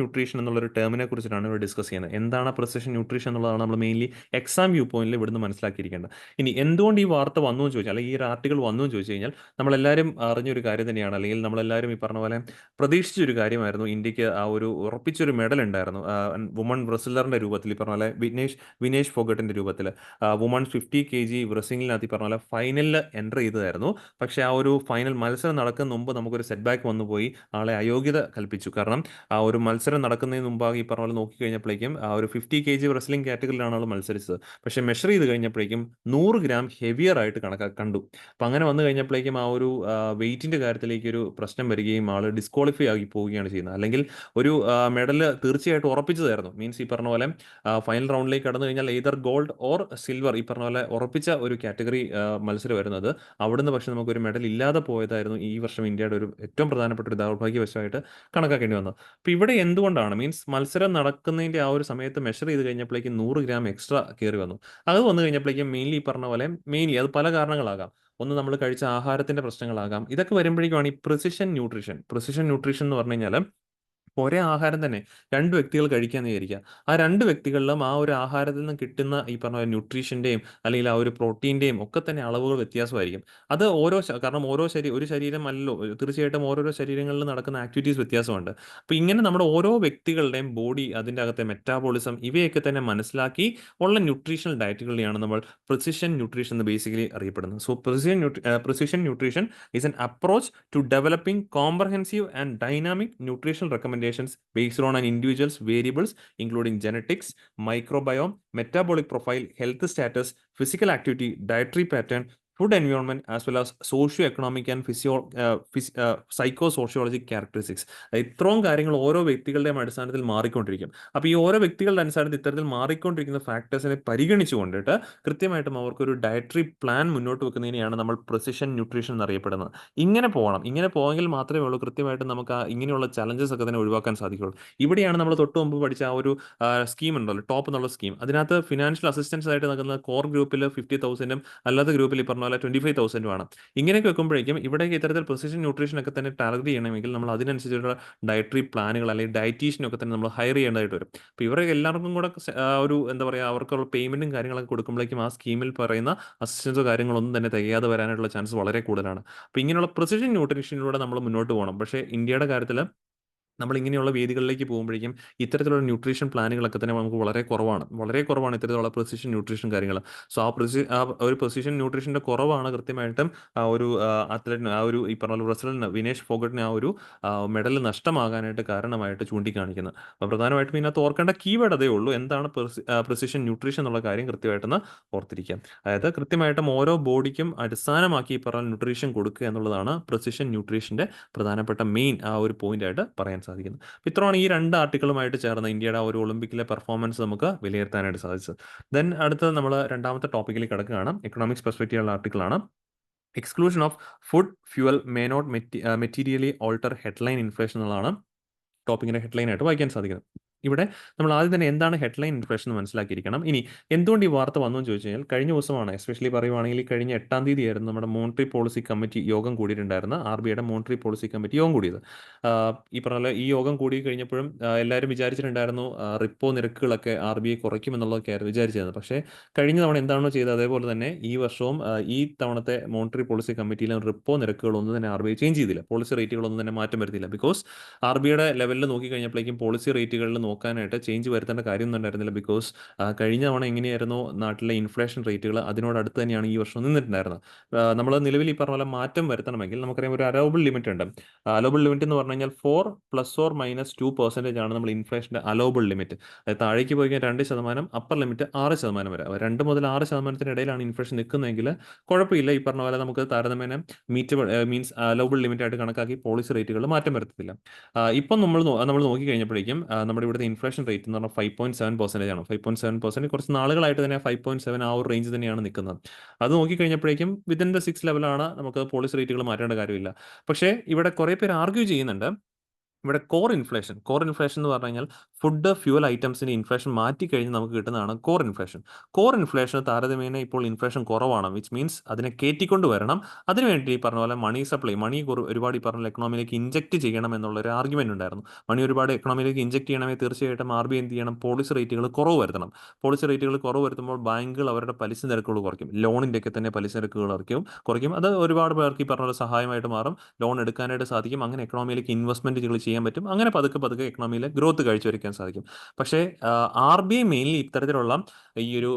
nutrition എന്നുള്ളൊരു ടേമിനെ കുറിച്ചിട്ടാണ് ഇവിടെ ഡിസ്കസ് ചെയ്യുന്നത്. എന്താണ് പ്രിസിഷൻ ന്യൂട്രീഷൻ എന്നുള്ളതാണ് നമ്മൾ മെയിൻലി എക്സാം വ്യൂ പോയിന്റിൽ ഇവിടുന്ന് മനസ്സിലാക്കിയിരിക്കേണ്ടത്. ഇനി എന്തുകൊണ്ട് ഈ വാർത്ത വന്നു എന്ന് ചോദിച്ചാൽ, അല്ലെങ്കിൽ ഈ ഒരു ആർട്ടിക്കിൾ വന്നു എന്ന് ചോദിച്ചു കഴിഞ്ഞാൽ, നമ്മളെല്ലാവരും അറിഞ്ഞൊരു കാര്യം തന്നെയാണ്, അല്ലെങ്കിൽ നമ്മളെല്ലാവരും ഈ പറഞ്ഞ പോലെ പ്രതീക്ഷിച്ചൊരു കാര്യമായിരുന്നു. ഇന്ത്യക്ക് ആ ഒരു ഉറപ്പിച്ചൊരു മെഡൽ ഉണ്ടായിരുന്നു വുമൺ റെസ്ലറിന്റെ രൂപത്തിൽ, ഈ പറഞ്ഞ പോലെ വിനേഷ് ഫോഗട്ടിന്റെ രൂപത്തിൽ വുമൺസ് 50 kg റെസ്ലിംഗിനകത്ത് ഈ പറഞ്ഞ പോലെ ഫൈനലിൽ എൻ്റർ ചെയ്തതായിരുന്നു. പക്ഷേ ആ ഒരു ഫൈനൽ മത്സരം നടക്കുന്ന മുമ്പ് നമുക്കൊരു സെറ്റ് ബാക്ക് വന്നുപോയി, ആളെ അയോഗ്യത കൽപ്പിച്ചു. കാരണം ആ ഒരു മത്സരം നടക്കുന്നതിന് മുമ്പാകെ ഈ പറഞ്ഞ പോലെ നോക്കിക്കഴിഞ്ഞപ്പോഴേക്കും ആ ഒരു 50 kg റെസ്ലിംഗ് കാറ്റഗറിയിലാണ് ആൾ മത്സരിച്ചത്. പക്ഷേ മെഷർ ചെയ്ത് കഴിഞ്ഞപ്പോഴേക്കും 100 ഗ്രാം ഹെവിയർ ആയിട്ട് കണ്ടു. അപ്പം അങ്ങനെ വന്നു കഴിഞ്ഞപ്പോഴേക്കും ആ ഒരു വെയിറ്റിന്റെ കാര്യത്തിലേക്ക് ഒരു പ്രശ്നം വരികയും ആൾ ഡിസ്ക്വാളിഫൈ ആയി പോവുകയാണ് ചെയ്യുന്നത്. അല്ലെങ്കിൽ ഒരു മെഡൽ തീർച്ചയായിട്ടും ഉറപ്പിച്ചതായിരുന്നു. മീൻസ് ഈ പറഞ്ഞ പോലെ ഫൈനൽ റൗണ്ടിലേക്ക് കടന്നു കഴിഞ്ഞാൽ എയ്തർ ഗോൾഡ് ഓർ സിൽവർ, ഈ പറഞ്ഞ പോലെ ഉറപ്പിച്ച ഒരു കാറ്റഗറി മത്സരം വരുന്നത്. അവിടുന്ന് പക്ഷേ നമുക്കൊരു മെഡൽ ഇല്ലാതെ പോയതായിരുന്നു ഈ വർഷം ഇന്ത്യയുടെ ഒരു ഏറ്റവും പ്രധാനപ്പെട്ട ഒരു ദൗർഭാഗ്യവശമായിട്ട് കണക്കാക്കേണ്ടി വന്നത്. അപ്പോൾ ഇവിടെ എന്തുകൊണ്ടാണ്, മീൻസ് മത്സരം നടക്കുന്നതിൻ്റെ ആ ഒരു സമയത്ത് മെഷർ ചെയ്ത് കഴിഞ്ഞപ്പോഴേക്കും 100 ഗ്രാം എക്സ്ട്രാ കയറി വന്നു. അത് വന്നു കഴിഞ്ഞപ്പോഴേക്കും മെയിൻലി ഈ പറഞ്ഞ പോലെ അത് പല കാരണങ്ങളാകാം. ഒന്ന് നമ്മൾ കഴിച്ച ആഹാരത്തിന്റെ പ്രശ്നങ്ങളാകാം. ഇതൊക്കെ വരുമ്പോഴേക്കുമാണ് ഈ പ്രിസിഷൻ ന്യൂട്രീഷൻ എന്ന് പറഞ്ഞു കഴിഞ്ഞാൽ ഒരേ ആഹാരം തന്നെ രണ്ട് വ്യക്തികൾ കഴിക്കാന്ന് വിചാരിക്കുക. ആ രണ്ട് വ്യക്തികളിലും ആ ഒരു ആഹാരത്തിൽ നിന്ന് കിട്ടുന്ന ഈ പറഞ്ഞ ന്യൂട്രീഷൻ്റെയും അല്ലെങ്കിൽ ആ ഒരു പ്രോട്ടീൻ്റെയും ഒക്കെ തന്നെ അളവുകൾ വ്യത്യാസമായിരിക്കും. അത് കാരണം ഒരു ശരീരം അല്ലല്ലോ, തീർച്ചയായിട്ടും ഓരോരോ ശരീരങ്ങളിൽ നടക്കുന്ന ആക്ടിവിറ്റീസ് വ്യത്യാസമുണ്ട്. അപ്പോൾ ഇങ്ങനെ നമ്മുടെ ഓരോ വ്യക്തികളുടെയും ബോഡി, അതിൻ്റെ അകത്തെ മെറ്റാബോളിസം, ഇവയൊക്കെ തന്നെ മനസ്സിലാക്കി ഉള്ള ന്യൂട്രീഷണൽ ഡയറ്റുകളെയാണ് നമ്മൾ പ്രിസിഷൻ ന്യൂട്രീഷൻ എന്ന് ബേസിക്കലി അറിയപ്പെടുന്നത്. So precision nutrition is N approach to developing comprehensive and dynamic nutritional recommendations based on an individual's variables, including genetics, microbiome, metabolic profile, health status, physical activity, dietary pattern, food environment, as well as socio-economic and psychosociologic characteristics. ഇത്രയും കാര്യങ്ങൾ ഓരോ വ്യക്തികളുടെയും അടിസ്ഥാനത്തിൽ മാറിക്കൊണ്ടിരിക്കും. അപ്പോൾ ഈ ഓരോ വ്യക്തികളുടെ അടിസ്ഥാനത്തിൽ ഇത്തരത്തിൽ മാറിക്കൊണ്ടിരിക്കുന്ന ഫാക്ടേഴ്സിനെ പരിഗണിച്ചുകൊണ്ടിട്ട് കൃത്യമായിട്ടും അവർക്കൊരു ഡയറ്ററി പ്ലാൻ മുന്നോട്ട് വെക്കുന്നതിനെയാണ് നമ്മൾ പ്രിസിഷൻ ന്യൂട്രീഷൻ എന്നറിയപ്പെടുന്നത്. ഇങ്ങനെ പോകണമെങ്കിൽ മാത്രമേ ഉള്ളൂ കൃത്യമായിട്ട് നമുക്ക് ഇങ്ങനെയുള്ള ചലഞ്ചസ് ഒക്കെ തന്നെ ഒഴിവാക്കാൻ സാധിക്കുള്ളൂ. ഇവിടെയാണ് നമ്മൾ തൊട്ട് മുമ്പ് പഠിച്ച ആ ഒരു സ്കീം ഉണ്ടല്ലോ, ടോപ്പ് എന്നുള്ള സ്കീം. അതിനകത്ത് ഫിനാൻഷ്യൽ അസിസ്റ്റൻസ് ആയിട്ട് നൽകുന്ന കോർ ഗ്രൂപ്പിൽ 50,000-ഉം അല്ലാത്ത ഗ്രൂപ്പിൽ ഈ പറഞ്ഞ പോലെ 25,000-ഉം ആണ്. ഇങ്ങനെയൊക്കെ വെക്കുമ്പോഴേക്കും ഇവിടേക്ക് ഇത്തരത്തിൽ പ്രിസിഷൻ ന്യൂട്രീഷൻ ഒക്കെ തന്നെ ടാർഗറ്റ് ചെയ്യണമെങ്കിൽ നമ്മൾ അതിനനുസരിച്ചുള്ള ഡയറ്ററി പ്ലാനുകൾ അല്ലെങ്കിൽ ഡയറ്റീഷ്യനൊക്കെ തന്നെ നമ്മൾ ഹയർ ചെയ്യേണ്ടതായിട്ട് വരും. അപ്പോൾ ഇവരെ എല്ലാവർക്കും കൂടെ ഒരു എന്താ പറയുക, അവർക്കുള്ള പേയ്മെന്റും കാര്യങ്ങളൊക്കെ കൊടുക്കുമ്പോഴേക്കും ആ സ്കീമിൽ പറയുന്ന അസിസ്റ്റൻസോ കാര്യങ്ങളൊന്നും തന്നെ തികയാതെ വരാനായിട്ടുള്ള ചാൻസ് വളരെ കൂടുതലാണ്. അപ്പോൾ ഇങ്ങനെയുള്ള പ്രിസിഷൻ ന്യൂട്രീഷനിലൂടെ നമ്മൾ മുന്നോട്ട് പോകണം. പക്ഷേ ഇന്ത്യയുടെ കാര്യത്തിൽ നമ്മൾ ഇങ്ങനെയുള്ള വേദികളിലേക്ക് പോകുമ്പോഴേക്കും ഇത്തരത്തിലുള്ള ന്യൂട്രീഷൻ പ്ലാനുകളൊക്കെ തന്നെ നമുക്ക് വളരെ കുറവാണ് ഇത്തരത്തിലുള്ള പ്രിസിഷൻ ന്യൂട്രീഷൻ കാര്യങ്ങൾ. സോ ആ ഒരു പ്രിസിഷൻ ന്യൂട്രീഷൻ്റെ കുറവാണ് കൃത്യമായിട്ടും ആ ഒരു അത്ലറ്റിന്, ആ ഒരു ഈ പറഞ്ഞ റെസ്ലറിന് വിനേഷ് ഫോഗട്ടിന് ആ ഒരു മെഡൽ നഷ്ടമാകാനായിട്ട് കാരണമായിട്ട് ചൂണ്ടിക്കാണിക്കുന്നത്. അപ്പോൾ പ്രധാനമായിട്ടും ഇതിനകത്ത് ഓർക്കേണ്ട കീവേഡ് അതേ ഉള്ളൂ, എന്താണ് പ്രിസിഷൻ ന്യൂട്രീഷൻ എന്നുള്ള കാര്യം കൃത്യമായിട്ടൊന്ന് ഓർത്തിരിക്കാം. അതായത് കൃത്യമായിട്ടും ഓരോ ബോഡിക്കും അടിസ്ഥാനമാക്കി ഈ പറഞ്ഞ ന്യൂട്രീഷൻ കൊടുക്കുക എന്നുള്ളതാണ് പ്രിസിഷൻ ന്യൂട്രീഷൻ്റെ പ്രധാനപ്പെട്ട മെയിൻ ആ ഒരു പോയിന്റ് ആയിട്ട് പറയാൻ സാധിക്കുന്നത്. ഇത്രയാണ് ഈ രണ്ട് ആർട്ടിക്കിളുമായിട്ട് ചേർന്ന് ഇന്ത്യയുടെ ഒരു ഒളിമ്പിക്കിലെ പെർഫോമൻസ് നമുക്ക് വിലയിരുത്താനായിട്ട് സാധിച്ചത്. ദെൻ അടുത്തത് നമ്മൾ രണ്ടാമത്തെ ടോപ്പിക്കിലേക്ക് കിടക്കുകയാണ്. എക്കണോമിക്സ് പെർസ്പെക്റ്റീവുള്ള ആർട്ടിക്കിളാണ്. Exclusion of food fuel may not materially alter headline inflation എന്നുള്ളതാണ് ടോപ്പിക്കിന്റെ ഹെഡ്ലൈൻ ആയിട്ട് വായിക്കാൻ സാധിക്കുന്നത്. ഇവിടെ നമ്മൾ ആദ്യം തന്നെ എന്താണ് ഹെഡ്ലൈൻ ഇൻഫ്ലേഷൻ എന്ന് മനസ്സിലാക്കിയിരിക്കണം. ഇനി എന്തുകൊണ്ട് ഈ വാർത്ത വന്നു എന്ന് ചോദിച്ചു കഴിഞ്ഞാൽ, കഴിഞ്ഞ ദിവസമാണ്, എസ്പെഷ്യലി പറയുവാണെങ്കിൽ കഴിഞ്ഞ 8-ാം തീയതി ആയിരുന്നു നമ്മുടെ മോണിറ്ററി പോളിസി കമ്മിറ്റി യോഗം കൂടിയിട്ടുണ്ടായിരുന്ന RBIയുടെ മോണിറ്ററി പോളിസി കമ്മിറ്റി യോഗം കൂടിയത്. ഈ പറഞ്ഞ പോലെ ഈ യോഗം കൂടി കഴിഞ്ഞപ്പോഴും എല്ലാവരും വിചാരിച്ചിട്ടുണ്ടായിരുന്നു റിപ്പോ നിരക്കുകളൊക്കെ RBI കുറയ്ക്കുമെന്നുള്ളതൊക്കെയായിരുന്നു വിചാരിച്ചിരുന്നത്. പക്ഷേ കഴിഞ്ഞ തവണ എന്താണോ ചെയ്തത് അതേപോലെ തന്നെ ഈ വർഷവും ഈ തവണത്തെ മോണിറ്ററി പോളിസി കമ്മിറ്റിയിലും റിപ്പോ നിരക്കുകളൊന്നും തന്നെ RBI ചേഞ്ച് ചെയ്തില്ല. പോളിസി റേറ്റുകളൊന്നും തന്നെ മാറ്റം വരുത്തില്ല. ബിക്കോസ് RBIയുടെ ലെവലിൽ നോക്കിക്കഴിഞ്ഞപ്പോഴേക്കും പോളിസി റേറ്റുകളിൽ നോക്കാനായിട്ട് ചേഞ്ച് വരുത്തേണ്ട കാര്യമൊന്നും ഉണ്ടായിരുന്നില്ല. ബിക്കോസ് കഴിഞ്ഞ തവണ എങ്ങനെയായിരുന്നു നാട്ടിലെ ഇൻഫ്ലേഷൻ റേറ്റുകൾ അതിനോടടുത്ത് തന്നെയാണ് ഈ വർഷം നിന്നിട്ടുണ്ടായിരുന്നത്. നമ്മൾ നിലവിൽ ഈ പറഞ്ഞ പോലെ മാറ്റം വരുത്തണമെങ്കിൽ നമുക്കറിയാം ഒരു അലൗബിൾ ലിമിറ്റ് ഉണ്ട്. അലൗബിൾ ലിമിറ്റ് എന്ന് പറഞ്ഞു കഴിഞ്ഞാൽ 4 ± 2% ആണ് നമ്മൾ ഇൻഫ്ലേഷൻ്റെ അലൗബിൾ ലിമിറ്റ്. അതായത് താഴേക്ക് പോയി കഴിഞ്ഞാൽ 2%, അപ്പർ ലിമിറ്റ് 6% വരെ. 2 മുതൽ 6% ഇടയിലാണ് ഇൻഫ്ലേഷൻ നിൽക്കുന്നതെങ്കിൽ കുഴപ്പമില്ല. ഈ പറഞ്ഞ പോലെ നമുക്ക് താരതമ്യേന മീൻസ് അലൗബിൾ ലിമിറ്റ് ആയിട്ട് കണക്കാക്കി പോളിസി റേറ്റുകളിൽ മാറ്റം വരുത്തത്തില്ല. ഇപ്പം നമ്മൾ നോക്കി കഴിഞ്ഞപ്പോഴേക്കും നമ്മുടെ ഇവിടുത്തെ ഇൻഫ്ലേഷൻ റേറ്റ് എന്ന് പറഞ്ഞാൽ 5.7% ആണ്. 5.7% കുറച്ച് നാളുകളായിട്ട് തന്നെ 5.7 ആ ഒരു റേഞ്ച് തന്നെയാണ് നിൽക്കുന്നത്. അത് നോക്കിക്കഴിഞ്ഞപ്പോഴേക്കും വിത്തിൻ ദ 6 ലെവലാണ്. നമുക്ക് പോളിസി റേറ്റുകൾ മാറ്റേണ്ട കാര്യമില്ല. പക്ഷേ ഇവിടെ കുറേ പേര് ആർഗ്യൂ ചെയ്യുന്നുണ്ട്. ഇവിടെ കോർ ഇൻഫ്ലേഷൻ എന്ന് പറഞ്ഞു കഴിഞ്ഞാൽ ഫുഡ് ഫ്യൂവൽ ഐറ്റംസിന്റെ ഇൻഫ്ലേഷൻ മാറ്റിക്കഴിഞ്ഞ് നമുക്ക് കിട്ടുന്നതാണ് കോർ ഇൻഫ്ലേഷൻ. കോർ ഇൻഫ്ലേഷൻ താരതമ്യേന ഇപ്പോൾ ഇൻഫ്ലേഷൻ കുറവാണ്, വിച്ച് മീൻസ് അതിനെ കയറ്റിക്കൊണ്ട് വരണം. അതിനുവേണ്ടി ഈ പറഞ്ഞ പോലെ മണി സപ്ലൈ, ഒരുപാട് ഈ പറഞ്ഞ എക്കണോമിയിലേക്ക് ഇഞ്ചക്ട് ചെയ്യണം എന്നുള്ള ഒരു ആർഗ്യുമെന്റ് ഉണ്ടായിരുന്നു. മണി ഒരുപാട് എക്കണോമിയിലേക്ക് ഇഞ്ചക്ട് ചെയ്യണമെങ്കിൽ തീർച്ചയായിട്ടും RBI എന്ത് ചെയ്യണം, പോളിസി റേറ്റുകൾ കുറവ് വരുത്തണം. പോളിസി റേറ്റുകൾ കുറവ് വരുത്തുമ്പോൾ ബാങ്കുകൾ അവരുടെ പലിശ നിരക്കുകൾ കുറയ്ക്കും. ലോണിന്റെ ഒക്കെ തന്നെ പലിശ നിരക്കുകൾ കുറയ്ക്കും. അത് ഒരുപാട് പേർക്ക് ഈ പറഞ്ഞ പോലെ സഹായമായിട്ട് മാറും. ലോൺ എടുക്കാനായിട്ട് സാധിക്കും. അങ്ങനെ എക്കണോമിയിലേക്ക് ഇൻവെസ്റ്റ്മെന്റുകൾ ചെയ്യാൻ പറ്റും. അങ്ങനെ പതുക്കെ പതുക്കെ എക്കണോമിയിൽ ഗ്രോത്ത് കാഴ്ചവെക്കാൻ സാധിക്കും. പക്ഷേ RBI മെയിൻലി ഇത്തരത്തിലുള്ള ഈ ഒരു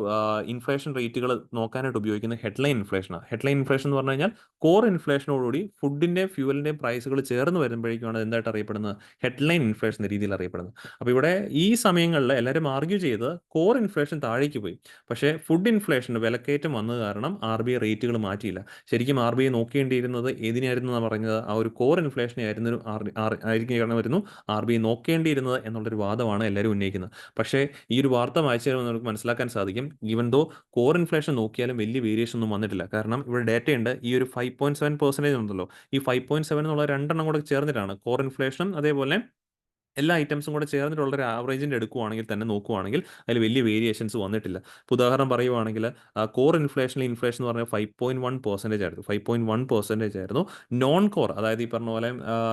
ഇൻഫ്ലേഷൻ റേറ്റുകൾ നോക്കാനായിട്ട് ഉപയോഗിക്കുന്ന ഹെഡ്ലൈൻ ഇൻഫ്ലേഷനാണ്. ഹെഡ്ലൈൻ ഇൻഫ്ലേഷൻ എന്ന് പറഞ്ഞു കഴിഞ്ഞാൽ കോർ ഇൻഫ്ലേഷനോടുകൂടി ഫുഡിന്റെയും ഫ്യൂവലിന്റെയും പ്രൈസുകൾ ചേർന്ന് വരുമ്പോഴേക്കുമാണ് എന്തായിട്ട് അറിയപ്പെടുന്നത്, ഹെഡ്ലൈൻ ഇൻഫ്ലേഷൻ എന്ന രീതിയിൽ അറിയപ്പെടുന്നത്. അപ്പോൾ ഇവിടെ ഈ സമയങ്ങളിൽ എല്ലാവരും ആർഗ്യൂ ചെയ്ത് കോർ ഇൻഫ്ലേഷൻ താഴേക്ക് പോയി. പക്ഷേ ഫുഡ് ഇൻഫ്ലേഷൻ വിലക്കയറ്റം വന്നത് കാരണം RBI റേറ്റുകൾ മാറ്റിയില്ല. ശരിക്കും RBI നോക്കേണ്ടിയിരുന്നത് ഏതിനായിരുന്നു എന്നാണ് പറഞ്ഞത്, ആ ഒരു കോർ ഇൻഫ്ലേഷനെ ആയിരിക്കും RBI നോക്കേണ്ടിയിരുന്നത് എന്നുള്ളൊരു വാദമാണ് എല്ലാവരും ഉന്നയിക്കുന്നത്. പക്ഷേ ഈ ഒരു വാർത്ത വായിച്ചു കഴിയുമ്പോൾ നമുക്ക് മനസ്സിലാക്കാൻ സാധിക്കും, ഈവൻ ദോ കോർ ഇൻഫ്ലേഷൻ നോക്കിയാലും വലിയ വേരിയേഷൻ ഒന്നും വന്നിട്ടില്ല. കാരണം ഇവിടെ ഡേറ്റയുണ്ട്, ഈ ഒരു 5.7% ഉണ്ടല്ലോ, ഈ 5.7 എന്നുള്ള രണ്ടെണ്ണം കൂടെ ചേർന്നിട്ടാണ് കോർ ഇൻഫ്ലേഷനും അതേപോലെ എല്ലാ ഐറ്റംസും കൂടെ ചേർന്നിട്ടുള്ള ഒരു ആവറേജിൻ്റെ എടുക്കുവാണെങ്കിൽ തന്നെ നോക്കുവാണെങ്കിൽ അതിൽ വലിയ വേരിയേഷൻസ് വന്നിട്ടില്ല. ഇപ്പോൾ ഉദാഹരണം പറയുവാണെങ്കിൽ കോർ ഇൻഫ്ലേഷൻ എന്ന് പറഞ്ഞാൽ 5.1% ആയിരുന്നു. 5.1% ആയിരുന്നു. നോൺ കോർ, അതായത് ഈ പറഞ്ഞ പോലെ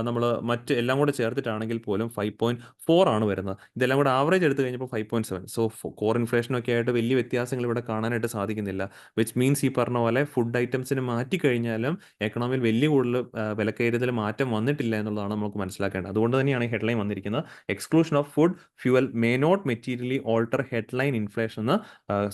നമ്മൾ മറ്റ് എല്ലാം കൂടെ ചേർത്തിട്ടാണെങ്കിൽ പോലും 5.4 ആണ് വരുന്നത്. ഇതെല്ലാം കൂടെ ആവറേജ് എടുത്തു കഴിഞ്ഞപ്പോൾ 5.7. സോ കോർ ഇൻഫ്ലേഷനൊക്കെ ആയിട്ട് വലിയ വ്യത്യാസങ്ങൾ ഇവിടെ കാണാനായിട്ട് സാധിക്കുന്നില്ല. വിച്ച് മീൻസ് ഈ പറഞ്ഞ പോലെ ഫുഡ് ഐറ്റംസിന് മാറ്റിക്കഴിഞ്ഞാലും എക്കണോമിയിൽ വലിയ കൂടുതൽ വിലക്കയറ്റത്തിൽ മാറ്റം വന്നിട്ടില്ല എന്നുള്ളതാണ് നമുക്ക് മനസ്സിലാക്കേണ്ടത്. അതുകൊണ്ട് തന്നെയാണ് ഈ ഹെഡ്ലൈൻ വന്നിരിക്കുന്നത്, exclusion of food fuel may not materially alter headline inflation എന്ന്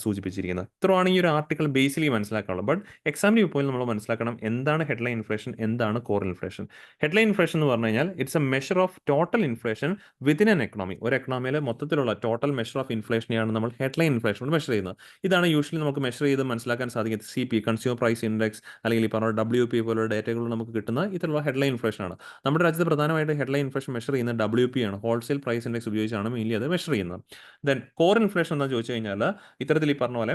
സൂചിപ്പിച്ചിരിക്കുന്നത്. ഇത്രയാണ് ഈ ഒരു ആർട്ടിക്കിൾ ബേസിക്കലി മനസ്സിലാക്കാനുള്ളത്. ബട്ട് എക്സാമിന് പോയി നമ്മൾ മനസ്സിലാക്കണം എന്താണ് ഹെഡ്ലൈൻ ഇൻഫ്ലേഷൻ, എന്താണ് കോർ ഇൻഫ്ലേഷൻ. ഹെഡ്ലൈൻ ഇൻഫ്ലേഷൻ എന്ന് പറഞ്ഞു കഴിഞ്ഞാൽ it's A measure of total inflation within N economy. ഒരു എക്കണോമിയിലെ മൊത്തത്തിലുള്ള ടോട്ടൽ മെഷർ ഓഫ് ഇൻഫ്ലേഷനെയാണ് നമ്മൾ ഹെഡ്ലൈൻ ഇൻഫ്ലേഷൻ കൊണ്ട് മെഷർ ചെയ്യുന്നത്. ഇതാണ് യൂഷ്വലി നമുക്ക് മെഷർ ചെയ്ത് മനസ്സിലാക്കാൻ സാധിക്കുന്നത് CP, കൺസ്യൂമർ പ്രൈസ് ഇൻഡെക്സ്, അല്ലെങ്കിൽ ഈ പറഞ്ഞ WP പോലുള്ള ഡേറ്റകൾ നമുക്ക് കിട്ടുന്ന ഇത്തരത്തിലുള്ള ഹെഡ്ലൈൻ ഇൻഫ്ലേഷൻ ആണ്. നമ്മുടെ രാജ്യത്ത് പ്രധാനമായിട്ട് ഹെഡ്ലൈൻ ഇൻഫ്ലേഷൻ മെഷർ ചെയ്യുന്നത് WP ആണ്. ഹോൾസെയിൽ പ്രൈസ് ഇൻഡെക്സ് ഉപയോഗിച്ചാണ് മെയിൻലി അത് മെഷർ ചെയ്യുന്നത്. ദെൻ കോർ ഇൻഫ്ലേഷൻ എന്താണെന്ന് ചോദിച്ചു കഴിഞ്ഞാൽ ഇത്തരത്തിൽ ഈ പറഞ്ഞ പോലെ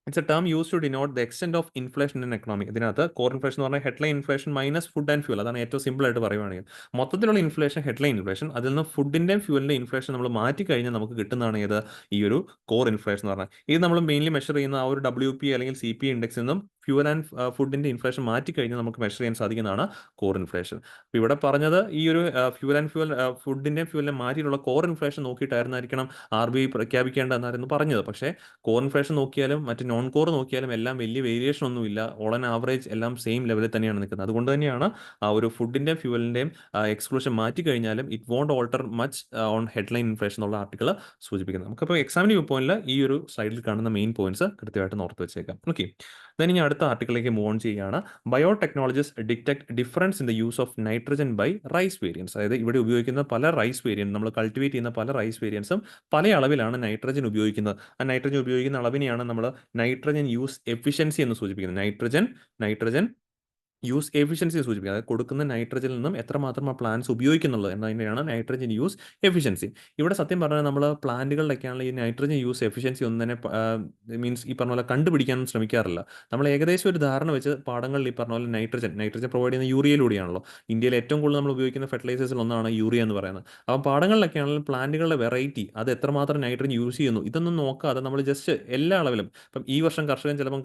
it's a term use to denote the extent of inflation in economy. ഇതിനകത്ത് കോർ ഇൻഫ്ലേഷൻ എന്ന് പറഞ്ഞാൽ headline inflation minus food and fuel. അതാണ് ഏറ്റവും സിമ്പിൾ ആയിട്ട് പറയുവാണെങ്കിൽ മൊത്തത്തിലുള്ള ഇൻഫ്ലേഷൻ ഹെഡ്ലൈൻ ഇൻഫ്ലേഷൻ. അതിൽ നിന്ന് ഫുഡിൻ്റെയും ഫ്യൂവലിൻ്റെ ഇൻഫ്ലേഷൻ നമ്മൾ മാറ്റി കഴിഞ്ഞാൽ നമുക്ക് കിട്ടുന്നതാണ് ഏത്, ഈ ഒരു കോർ ഇൻഫ്ലേഷൻ എന്ന് പറഞ്ഞാൽ. ഇത് നമ്മൾ മെയിൻലി മെഷർ ചെയ്യുന്ന ആ ഒരു WP അല്ലെങ്കിൽ CP ഇൻഡെക്സിൽ നിന്നും ഫ്യൂവൽ ആൻഡ് ഫുഡിൻ്റെ ഇൻഫ്ലേഷൻ മാറ്റിക്കഴിഞ്ഞാൽ നമുക്ക് മെഷർ ചെയ്യാൻ സാധിക്കുന്നതാണ് കോർ ഇൻഫ്ലേഷൻ. അപ്പോൾ ഇവിടെ പറഞ്ഞത് ഈ ഒരു ഫുഡിൻ്റെയും ഫ്യൂവലിനെ മാറ്റിയിട്ടുള്ള കോർ ഇൻഫ്ലേഷൻ നോക്കിയിട്ടായിരുന്നായിരിക്കണം RBI പ്രഖ്യാപിക്കേണ്ടതെന്നായിരുന്നു പറഞ്ഞത്. പക്ഷേ കോർ ഇൻഫ്ലേഷൻ നോക്കിയാലും മറ്റ് നോൺ കോർ നോക്കിയാലും എല്ലാം വലിയ വേരിയേഷൻ ഒന്നുമില്ല. ഓൾ ആൻ ആവറേജ് എല്ലാം സെയിം ലെവലിൽ തന്നെയാണ് നിൽക്കുന്നത്. അതുകൊണ്ട് തന്നെയാണ് ആ ഒരു ഫുഡിൻ്റെയും ഫ്യൂവലിൻ്റെയും എക്സ്ക്ലൂഷൻ മാറ്റി കഴിഞ്ഞാലും it won't alter much on headline inflation എന്നുള്ള ആർട്ടിക്കിൾ സൂചിപ്പിക്കുന്നത്. നമുക്കപ്പോൾ എക്സാമിന് വ്യൂ പോയിന്റിൽ ഈ ഒരു സ്ലൈഡിൽ കാണുന്ന മെയിൻ പോയിന്റ്സ് കൃത്യമായിട്ട് ഓർത്ത് വെച്ചേക്കാം. ഓക്കെ, ദെൻ ഇനി അടുത്ത ആർട്ടിക്കിളിലേക്ക് മൂവ് ഓൺ ചെയ്യുകയാണ്. Biotechnologies detect difference in the use of nitrogen by rice variance. അതായത് ഇവിടെ ഉപയോഗിക്കുന്ന പല റൈസ് വേരിയൻസ്, നമ്മൾ കൾട്ടിവേറ്റ് ചെയ്യുന്ന പല റൈസ് വേരിയൻസും പല അളവിലാണ് നൈട്രജൻ ഉപയോഗിക്കുന്നത്. ആ നൈട്രജൻ ഉപയോഗിക്കുന്ന അളവിനെയാണ് നമ്മൾ നൈട്രജൻ യൂസ് എഫിഷ്യൻസി എന്ന് സൂചിപ്പിക്കുന്നത്. നൈട്രജൻ യൂസ് എഫിഷ്യൻസി സൂചിപ്പിക്കുക, അതായത് കൊടുക്കുന്ന നൈട്രജനിൽ നിന്നും എത്രമാത്രം ആ പ്ലാന്റ്സ് ഉപയോഗിക്കുന്നുള്ളത് എന്നതിനെയാണ് നൈട്രജൻ യൂസ് എഫിഷ്യൻസി. ഇവിടെ സത്യം പറഞ്ഞാൽ നമ്മൾ പ്ലാന്റുകളിലൊക്കെയാണെങ്കിൽ ഈ നൈട്രജൻ യൂസ് എഫിഷ്യൻസി ഒന്നും തന്നെ മീൻസ് ഈ പറഞ്ഞ പോലെ കണ്ടുപിടിക്കാനും ശ്രമിക്കാറില്ല. നമ്മൾ ഏകദേശം ഒരു ധാരണ വെച്ച് പാടങ്ങളിൽ ഈ പറഞ്ഞ പോലെ നൈട്രജൻ പ്രൊവൈഡ് ചെയ്യുന്ന യൂറിയയിലൂടെയാണല്ലോ. ഇന്ത്യയിൽ ഏറ്റവും കൂടുതൽ നമ്മൾ ഉപയോഗിക്കുന്ന ഫെർട്ടിലൈസേഴ്സിൽ ഒന്നാണ് യൂറിയ എന്ന് പറയുന്നത്. അപ്പം പാടങ്ങളിലൊക്കെ ആണെങ്കിലും പ്ലാന്റുകളുടെ വെറൈറ്റി, അത് എത്രമാത്രം നൈട്രജൻ യൂസ് ചെയ്യുന്നു, ഇതൊന്നും നോക്കാതെ നമ്മൾ ജസ്റ്റ് എല്ലാ അളവിലും, ഇപ്പം ഈ വർഷം കർഷകൻ ചിലപ്പം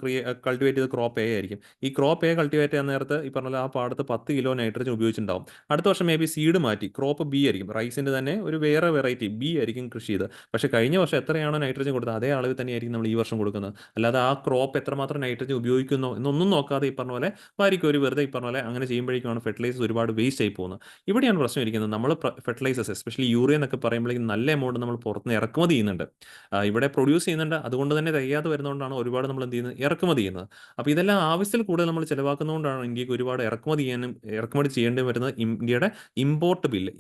കൾട്ടിവേറ്റ് ചെയ്ത് ക്രോപ്പ് എ ആയിരിക്കും. ഈ ക്രോപ്പ് എ കൾട്ടിവേറ്റ് ചെയ്യാൻ നേരത്ത് ഈ പറഞ്ഞ പോലെ ആ പാടത്ത് 10 കിലോ നൈട്രജൻ ഉപയോഗിച്ചിട്ടുണ്ടാവും. അടുത്ത വർഷം മേ ബി സീഡ് മാറ്റി ക്രോപ്പ് ബി ആയിരിക്കും, റൈസിൻ്റെ തന്നെ ഒരു വേറെ വെറൈറ്റി ബി ആയിരിക്കും കൃഷി ചെയ്ത്. പക്ഷേ കഴിഞ്ഞ വർഷം എത്രയാണോ നൈട്രജൻ കൊടുത്തത് അതേ അളവിൽ തന്നെയായിരിക്കും നമ്മൾ ഈ വർഷം കൊടുക്കുന്നത്. അല്ലാതെ ആ ക്രോപ്പ് എത്രമാത്രം നൈട്രജൻ ഉപയോഗിക്കുന്നോ എന്നൊന്നും നോക്കാതെ ഈ പറഞ്ഞ പോലെ വാരിക്കോരി വെറുതെ ഈ പറഞ്ഞ പോലെ അങ്ങനെ ചെയ്യുമ്പോഴേക്കാണ് ഫെർട്ടിലൈസേഴ്സ് ഒരുപാട് വേസ്റ്റ് ആയി പോകുന്നത്. ഇവിടെയാണ് പ്രശ്നം ഇരിക്കുന്നത്. നമ്മൾ ഫെർട്ടിലൈസേഴ്സ് എസ്പെഷ്യലി യൂറിയ എന്നൊക്കെ പറയുമ്പോഴേക്കും നല്ല എമൗണ്ട് നമ്മൾ പുറത്തുനിന്ന് ഇറക്കുമതി ചെയ്യുന്നുണ്ട്. ഇവിടെ പ്രൊഡ്യൂസ് ചെയ്യുന്നുണ്ട്, അതുകൊണ്ട് തന്നെ തികയാതെ വരുന്നതുകൊണ്ടാണ് ഒരുപാട് നമ്മൾ എന്ത് ചെയ്യുന്നത്, ഇറക്കുമതി ചെയ്യുന്നത്. അപ്പോൾ ഇതെല്ലാം ആവശ്യത്തിൽ കൂടുതൽ നമ്മൾ ചിലവാക്കുന്നതുകൊണ്ടാണ് ഇന്ത്യക്ക് ഒരുപാട് ഇറക്കുമതി ചെയ്യേണ്ടി വരുന്നത്. ഇന്ത്യയുടെ ഇമ്പോർട്ട് ബില്ല്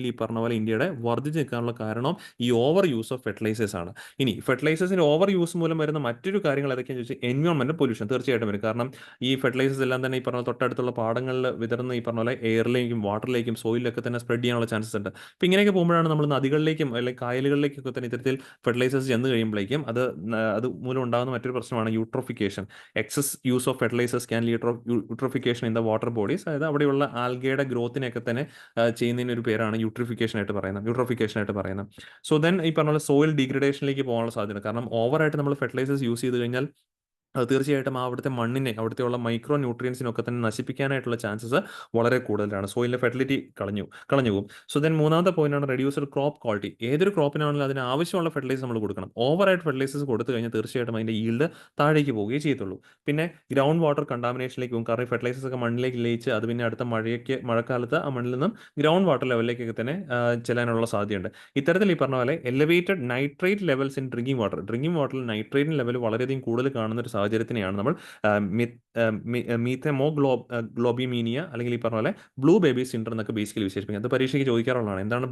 ഈ പറഞ്ഞ പോലെ ഇന്ത്യയുടെ വർദ്ധിച്ച് നിൽക്കാനുള്ള കാരണം ഈ ഓവർ യൂസ് ഓഫ് ഫെർട്ടിലൈസേഴ്സ് ആണ്. ഇനി ഫെർട്ടിലൈസേഴ്സിൻ്റെ ഓവർ യൂസ് മൂലം വരുന്ന മറ്റൊരു കാര്യങ്ങൾ ഏതൊക്കെയാണെന്ന് ചോദിച്ചാൽ എൻവയോൺമെൻറ്റൽ പൊല്യൂഷൻ തീർച്ചയായിട്ടും വരും. കാരണം ഈ ഫെർട്ടിലൈസേഴ്സ് എല്ലാം തന്നെ ഈ പറഞ്ഞ തൊട്ടടുത്തുള്ള പാടങ്ങളിൽ വിതറുന്ന ഈ പറഞ്ഞ പോലെ എയറിലേക്കും വാട്ടറിലേക്കും സോയിലൊക്കെ തന്നെ സ്പ്രെഡ് ചെയ്യാനുള്ള ചാൻസസ് ഉണ്ട്. അപ്പോൾ ഇങ്ങനെയൊക്കെ പോകുമ്പോഴാണ് നമ്മൾ നദികളിലേക്കും അല്ലെങ്കിൽ കായലുകളിലേക്കൊക്കെ തന്നെ ഇത്തരത്തിൽ ഫെർട്ടിലൈസേഴ്സ് ചെന്ന് കഴിയുമ്പോഴേക്കും അത് മൂലം ഉണ്ടാകുന്ന മറ്റൊരു പ്രശ്നമാണ് eutrophication. Excess use of fertilisers can lead eutrophication in the water bodies. അതായത് അവിടെയുള്ള ആൽഗയുടെ ഗ്രോത്തിനെയൊക്കെ തന്നെ ചെയ്യുന്നതിന് ഒരു പേരാണ് യൂട്രോഫിക്കേഷൻ ആയിട്ട് പറയുന്നത്. സോ ദെൻ ഈ പറഞ്ഞ പോലെ സോയിൽ ഡീഗ്രഡേഷനിലേക്ക് പോകാനുള്ള സാധ്യത. കാരണം ഓവറായിട്ട് നമ്മൾ ഫെർട്ടിലൈസേഴ്സ് യൂസ് ചെയ്ത് കഴിഞ്ഞാൽ അത് തീർച്ചയായിട്ടും അവിടുത്തെ മണ്ണിനെ, അവിടുത്തെയുള്ള മൈക്രോ ന്യൂട്രിയൻസിനൊക്കെ തന്നെ നശിപ്പിക്കാനായിട്ടുള്ള ചാൻസസ് വളരെ കൂടുതലാണ്. സോയിലിൻ്റെ ഫെർട്ടിലിറ്റി കളഞ്ഞു പോകും. സോ ദെൻ മൂന്നാമത്തെ പോയിന്റാണ് റെഡ്യൂസ്ഡ് ക്രോപ്പ് ക്വാളിറ്റി. ഏതൊരു ക്രോപ്പിനാണെങ്കിലും അതിന് ആവശ്യമുള്ള ഫെർട്ടിലൈസർ നമ്മൾ കൊടുക്കണം. ഓവറായിട്ട് ഫെർട്ടിലൈസേഴ്സ് കൊടുത്തു കഴിഞ്ഞാൽ തീർച്ചയായിട്ടും അതിൻ്റെ ഈൽഡ് താഴേക്ക് പോവുകയേ ചെയ്യത്തുള്ളൂ. പിന്നെ ഗ്രൗണ്ട് വാട്ടർ കണ്ടാമിനേഷനിലേക്ക് പോകും. കാരണം ഫെർട്ടിലൈസേഴ്സ് ഒക്കെ മണ്ണിലേക്ക് ലയിച്ച് അത് പിന്നെ അടുത്ത മഴക്കാലത്ത് ആ മണ്ണിൽ നിന്നും ഗ്രൗണ്ട് വാട്ടർ ലെവലിലേക്കൊക്കെ തന്നെ ചെല്ലാനുള്ള സാധ്യതയുണ്ട്. ഇത്തരത്തിൽ ഈ പറഞ്ഞ പോലെ elevated nitrate levels in drinking വാട്ടറിൽ നൈട്രേറ്റിൻ ലെവൽ വളരെയധികം കൂടുതൽ കാണുന്ന ഒരു സാഹചര്യത്തിനെയാണ് നമ്മൾ ഗ്ലോബിമീനിയ അല്ലെങ്കിൽ ഈ പറഞ്ഞ പോലെ ബ്ലൂ ബേബി സിൻഡ്രം എന്നൊക്കെ ബേസിക്കലി വിശേഷിപ്പിക്കുന്നത്. അത് പരീക്ഷയ്ക്ക് ചോദിക്കാറുള്ളതാണ്. എന്താണ്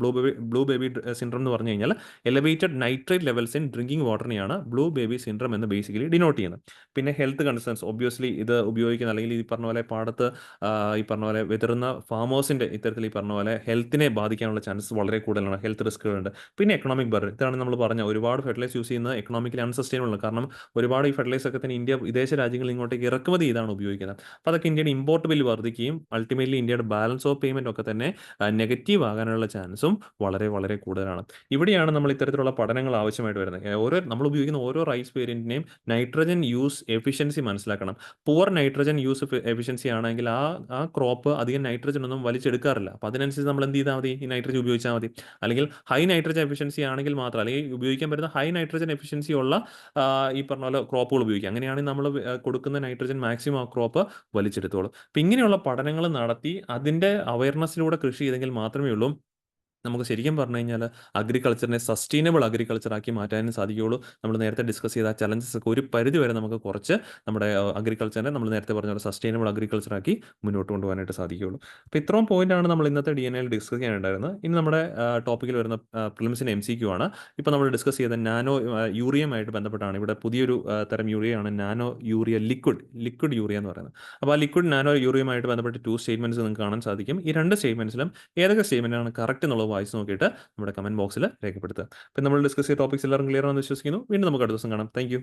ബ്ലൂ ബേബി സിൻഡ്രം എന്ന് പറഞ്ഞു കഴിഞ്ഞാൽ elevated nitrate levels in drinking വാട്ടറിനെയാണ് ബ്ലൂ ബേബി സിൻഡ്രം എന്ന് ബേസിക്കലി ഡിനോട്ട് ചെയ്യുന്നത്. പിന്നെ ഹെൽത്ത് കൺസേൺസ്, ഒബ്വിയസ്ലി ഇത് ഉപയോഗിക്കുന്ന അല്ലെങ്കിൽ ഈ പറഞ്ഞ പോലെ പാടത്ത് ഈ പറഞ്ഞ പോലെ വിതറുന്ന ഫാമേഴ്സിൻ്റെ ഇത്തരത്തിൽ ഈ പറഞ്ഞ പോലെ ഹെൽത്തിനെ ബാധിക്കാനുള്ള ചാൻസസ് വളരെ കൂടുതലാണ്. ഹെൽത്ത് റിസ്കുകളുണ്ട്. പിന്നെ എക്കണോമിക് ബർഡൻ, ഇതാണ് നമ്മൾ പറഞ്ഞ ഒരുപാട് ഫെർട്ടിലൈസ് യൂസ് ചെയ്യുന്നത് എക്കണോമിക്കലി അൺസസ്റ്റൈനബിൾ ആണ്. കാരണം ഒരുപാട് ഈ ഫെർട്ടിലൈസർ ഒക്കെ തന്നെ ഇന്ത്യ വിദേശ രാജ്യങ്ങളിൽ ഇങ്ങോട്ടേക്ക് ഇറക്കുമതി ചെയ്താണ് ഉപയോഗിക്കുന്നത്. അപ്പോൾ അതൊക്കെ ഇന്ത്യയുടെ ഇമ്പോർട്ട് ബില്ല് വർദ്ധിക്കുകയും അൾട്ടിമേറ്റ്ലി ഇന്ത്യയുടെ ബാലൻസ് ഓഫ് പേയ്മെൻറ്റ് ഒക്കെ തന്നെ നെഗറ്റീവ് ആകാനുള്ള ചാൻസും വളരെ വളരെ കൂടുതലാണ്. ഇവിടെയാണ് നമ്മൾ ഇത്തരത്തിലുള്ള പഠനങ്ങൾ ആവശ്യമായിട്ട് വരുന്നത്. നമ്മൾ ഉപയോഗിക്കുന്ന ഓരോ റൈസ് വേരിയൻറ്റിനെയും നൈട്രജൻ യൂസ് എഫിഷ്യൻസി മനസ്സിലാക്കണം. പുവർ നൈട്രജൻ യൂസ് എഫിഷ്യൻസി ആണെങ്കിൽ ആ ക്രോപ്പ് അധികം നൈട്രജൻ ഒന്നും വലിച്ചെടുക്കാറില്ല. അപ്പോൾ അതിനനുസരിച്ച് നമ്മൾ എന്ത് ചെയ്താൽ മതി, ഈ നൈട്രജൻ ഉപയോഗിച്ചാൽ മതി. അല്ലെങ്കിൽ ഹൈ നൈട്രജൻ എഫിഷ്യൻസി ആണെങ്കിൽ മാത്രം, അല്ലെങ്കിൽ ഉപയോഗിക്കാൻ പറ്റുന്ന ഹൈ നൈട്രജൻ എഫിഷ്യൻസി ഉള്ള ഈ പറഞ്ഞ പോലെ ക്രോപ്പുകൾ ഉപയോഗിക്കുക. അങ്ങനെയാണെങ്കിൽ നമ്മൾ കൊടുക്കുന്ന നൈട്രജൻ മാക്സിമം ആ ക്രോപ്പ് വലിച്ചെടുത്തോളും. അപ്പം ഇങ്ങനെയുള്ള പഠനങ്ങൾ നടത്തി അതിൻ്റെ അവയർനെസ്സിലൂടെ കൃഷി ചെയ്തെങ്കിൽ മാത്രമേ ഉള്ളൂ നമുക്ക് ശരിക്കും പറഞ്ഞു കഴിഞ്ഞാൽ അഗ്രികൾച്ചറിനെ സസ്റ്റൈനബിൾ അഗ്രികൾച്ചറാക്കി മാറ്റാനും സാധിക്കുകയുള്ളൂ. നമ്മൾ നേരത്തെ ഡിസ്കസ് ചെയ്ത ചലഞ്ചസ് ഒക്കെ ഒരു പരിധി വരെ നമുക്ക് കുറച്ച് നമ്മുടെ അഗ്രികൾച്ചറിനെ നമ്മൾ നേരത്തെ പറഞ്ഞ പോലെ സസ്റ്റൈനബിൾ അഗ്രികൾച്ചറാക്കി മുന്നോട്ട് കൊണ്ടുപോകാനായിട്ട് സാധിക്കുകയുള്ളൂ. അപ്പോൾ ഇത്രയും പോയിന്റാണ് നമ്മൾ ഇന്നത്തെ DNA ഡിസ്കസ് ചെയ്യാനുണ്ടായിരുന്നത്. ഇനി നമ്മുടെ ടോപ്പിക്കിൽ വരുന്ന പ്രിലിംസിൻ്റെ MCQ ആണ്. ഇപ്പോൾ നമ്മൾ ഡിസ്കസ് ചെയ്ത നാനോ യൂറിയയുമായിട്ട് ബന്ധപ്പെട്ടാണ്. ഇവിടെ പുതിയൊരു തരം യൂറിയയാണ് നാനോ യൂറിയ ലിക്വിഡ് യൂറിയ എന്ന് പറയുന്നത്. അപ്പോൾ ആ ലിക്വിഡ് നാനോ യൂറിയയുമായിട്ട് ബന്ധപ്പെട്ട് 2 സ്റ്റേറ്റ്മെൻറ്റ്സ് നിങ്ങൾക്ക് കാണാൻ സാധിക്കും. ഈ 2 സ്റ്റേറ്റ്മെൻറ്റ്സിലും ഏതൊക്കെ സ്റ്റേറ്റ്മെൻറ്റാണ് കറക്റ്റ് എന്നുള്ളത് വായിച്ച് നോക്കിയിട്ട് നമ്മുടെ കമൻറ്റ് ബോക്സിൽ രേഖപ്പെടുത്തുക. അപ്പോൾ നമ്മൾ ഡിസ്കസ് ചെയ്ത ടോപ്പിക്സ് എല്ലാവരും ക്ലിയർ ആണെന്ന് വിശ്വസിക്കുന്നു. വീണ്ടും നമുക്ക് അടുത്ത ദിവസം കാണാം. താങ്ക്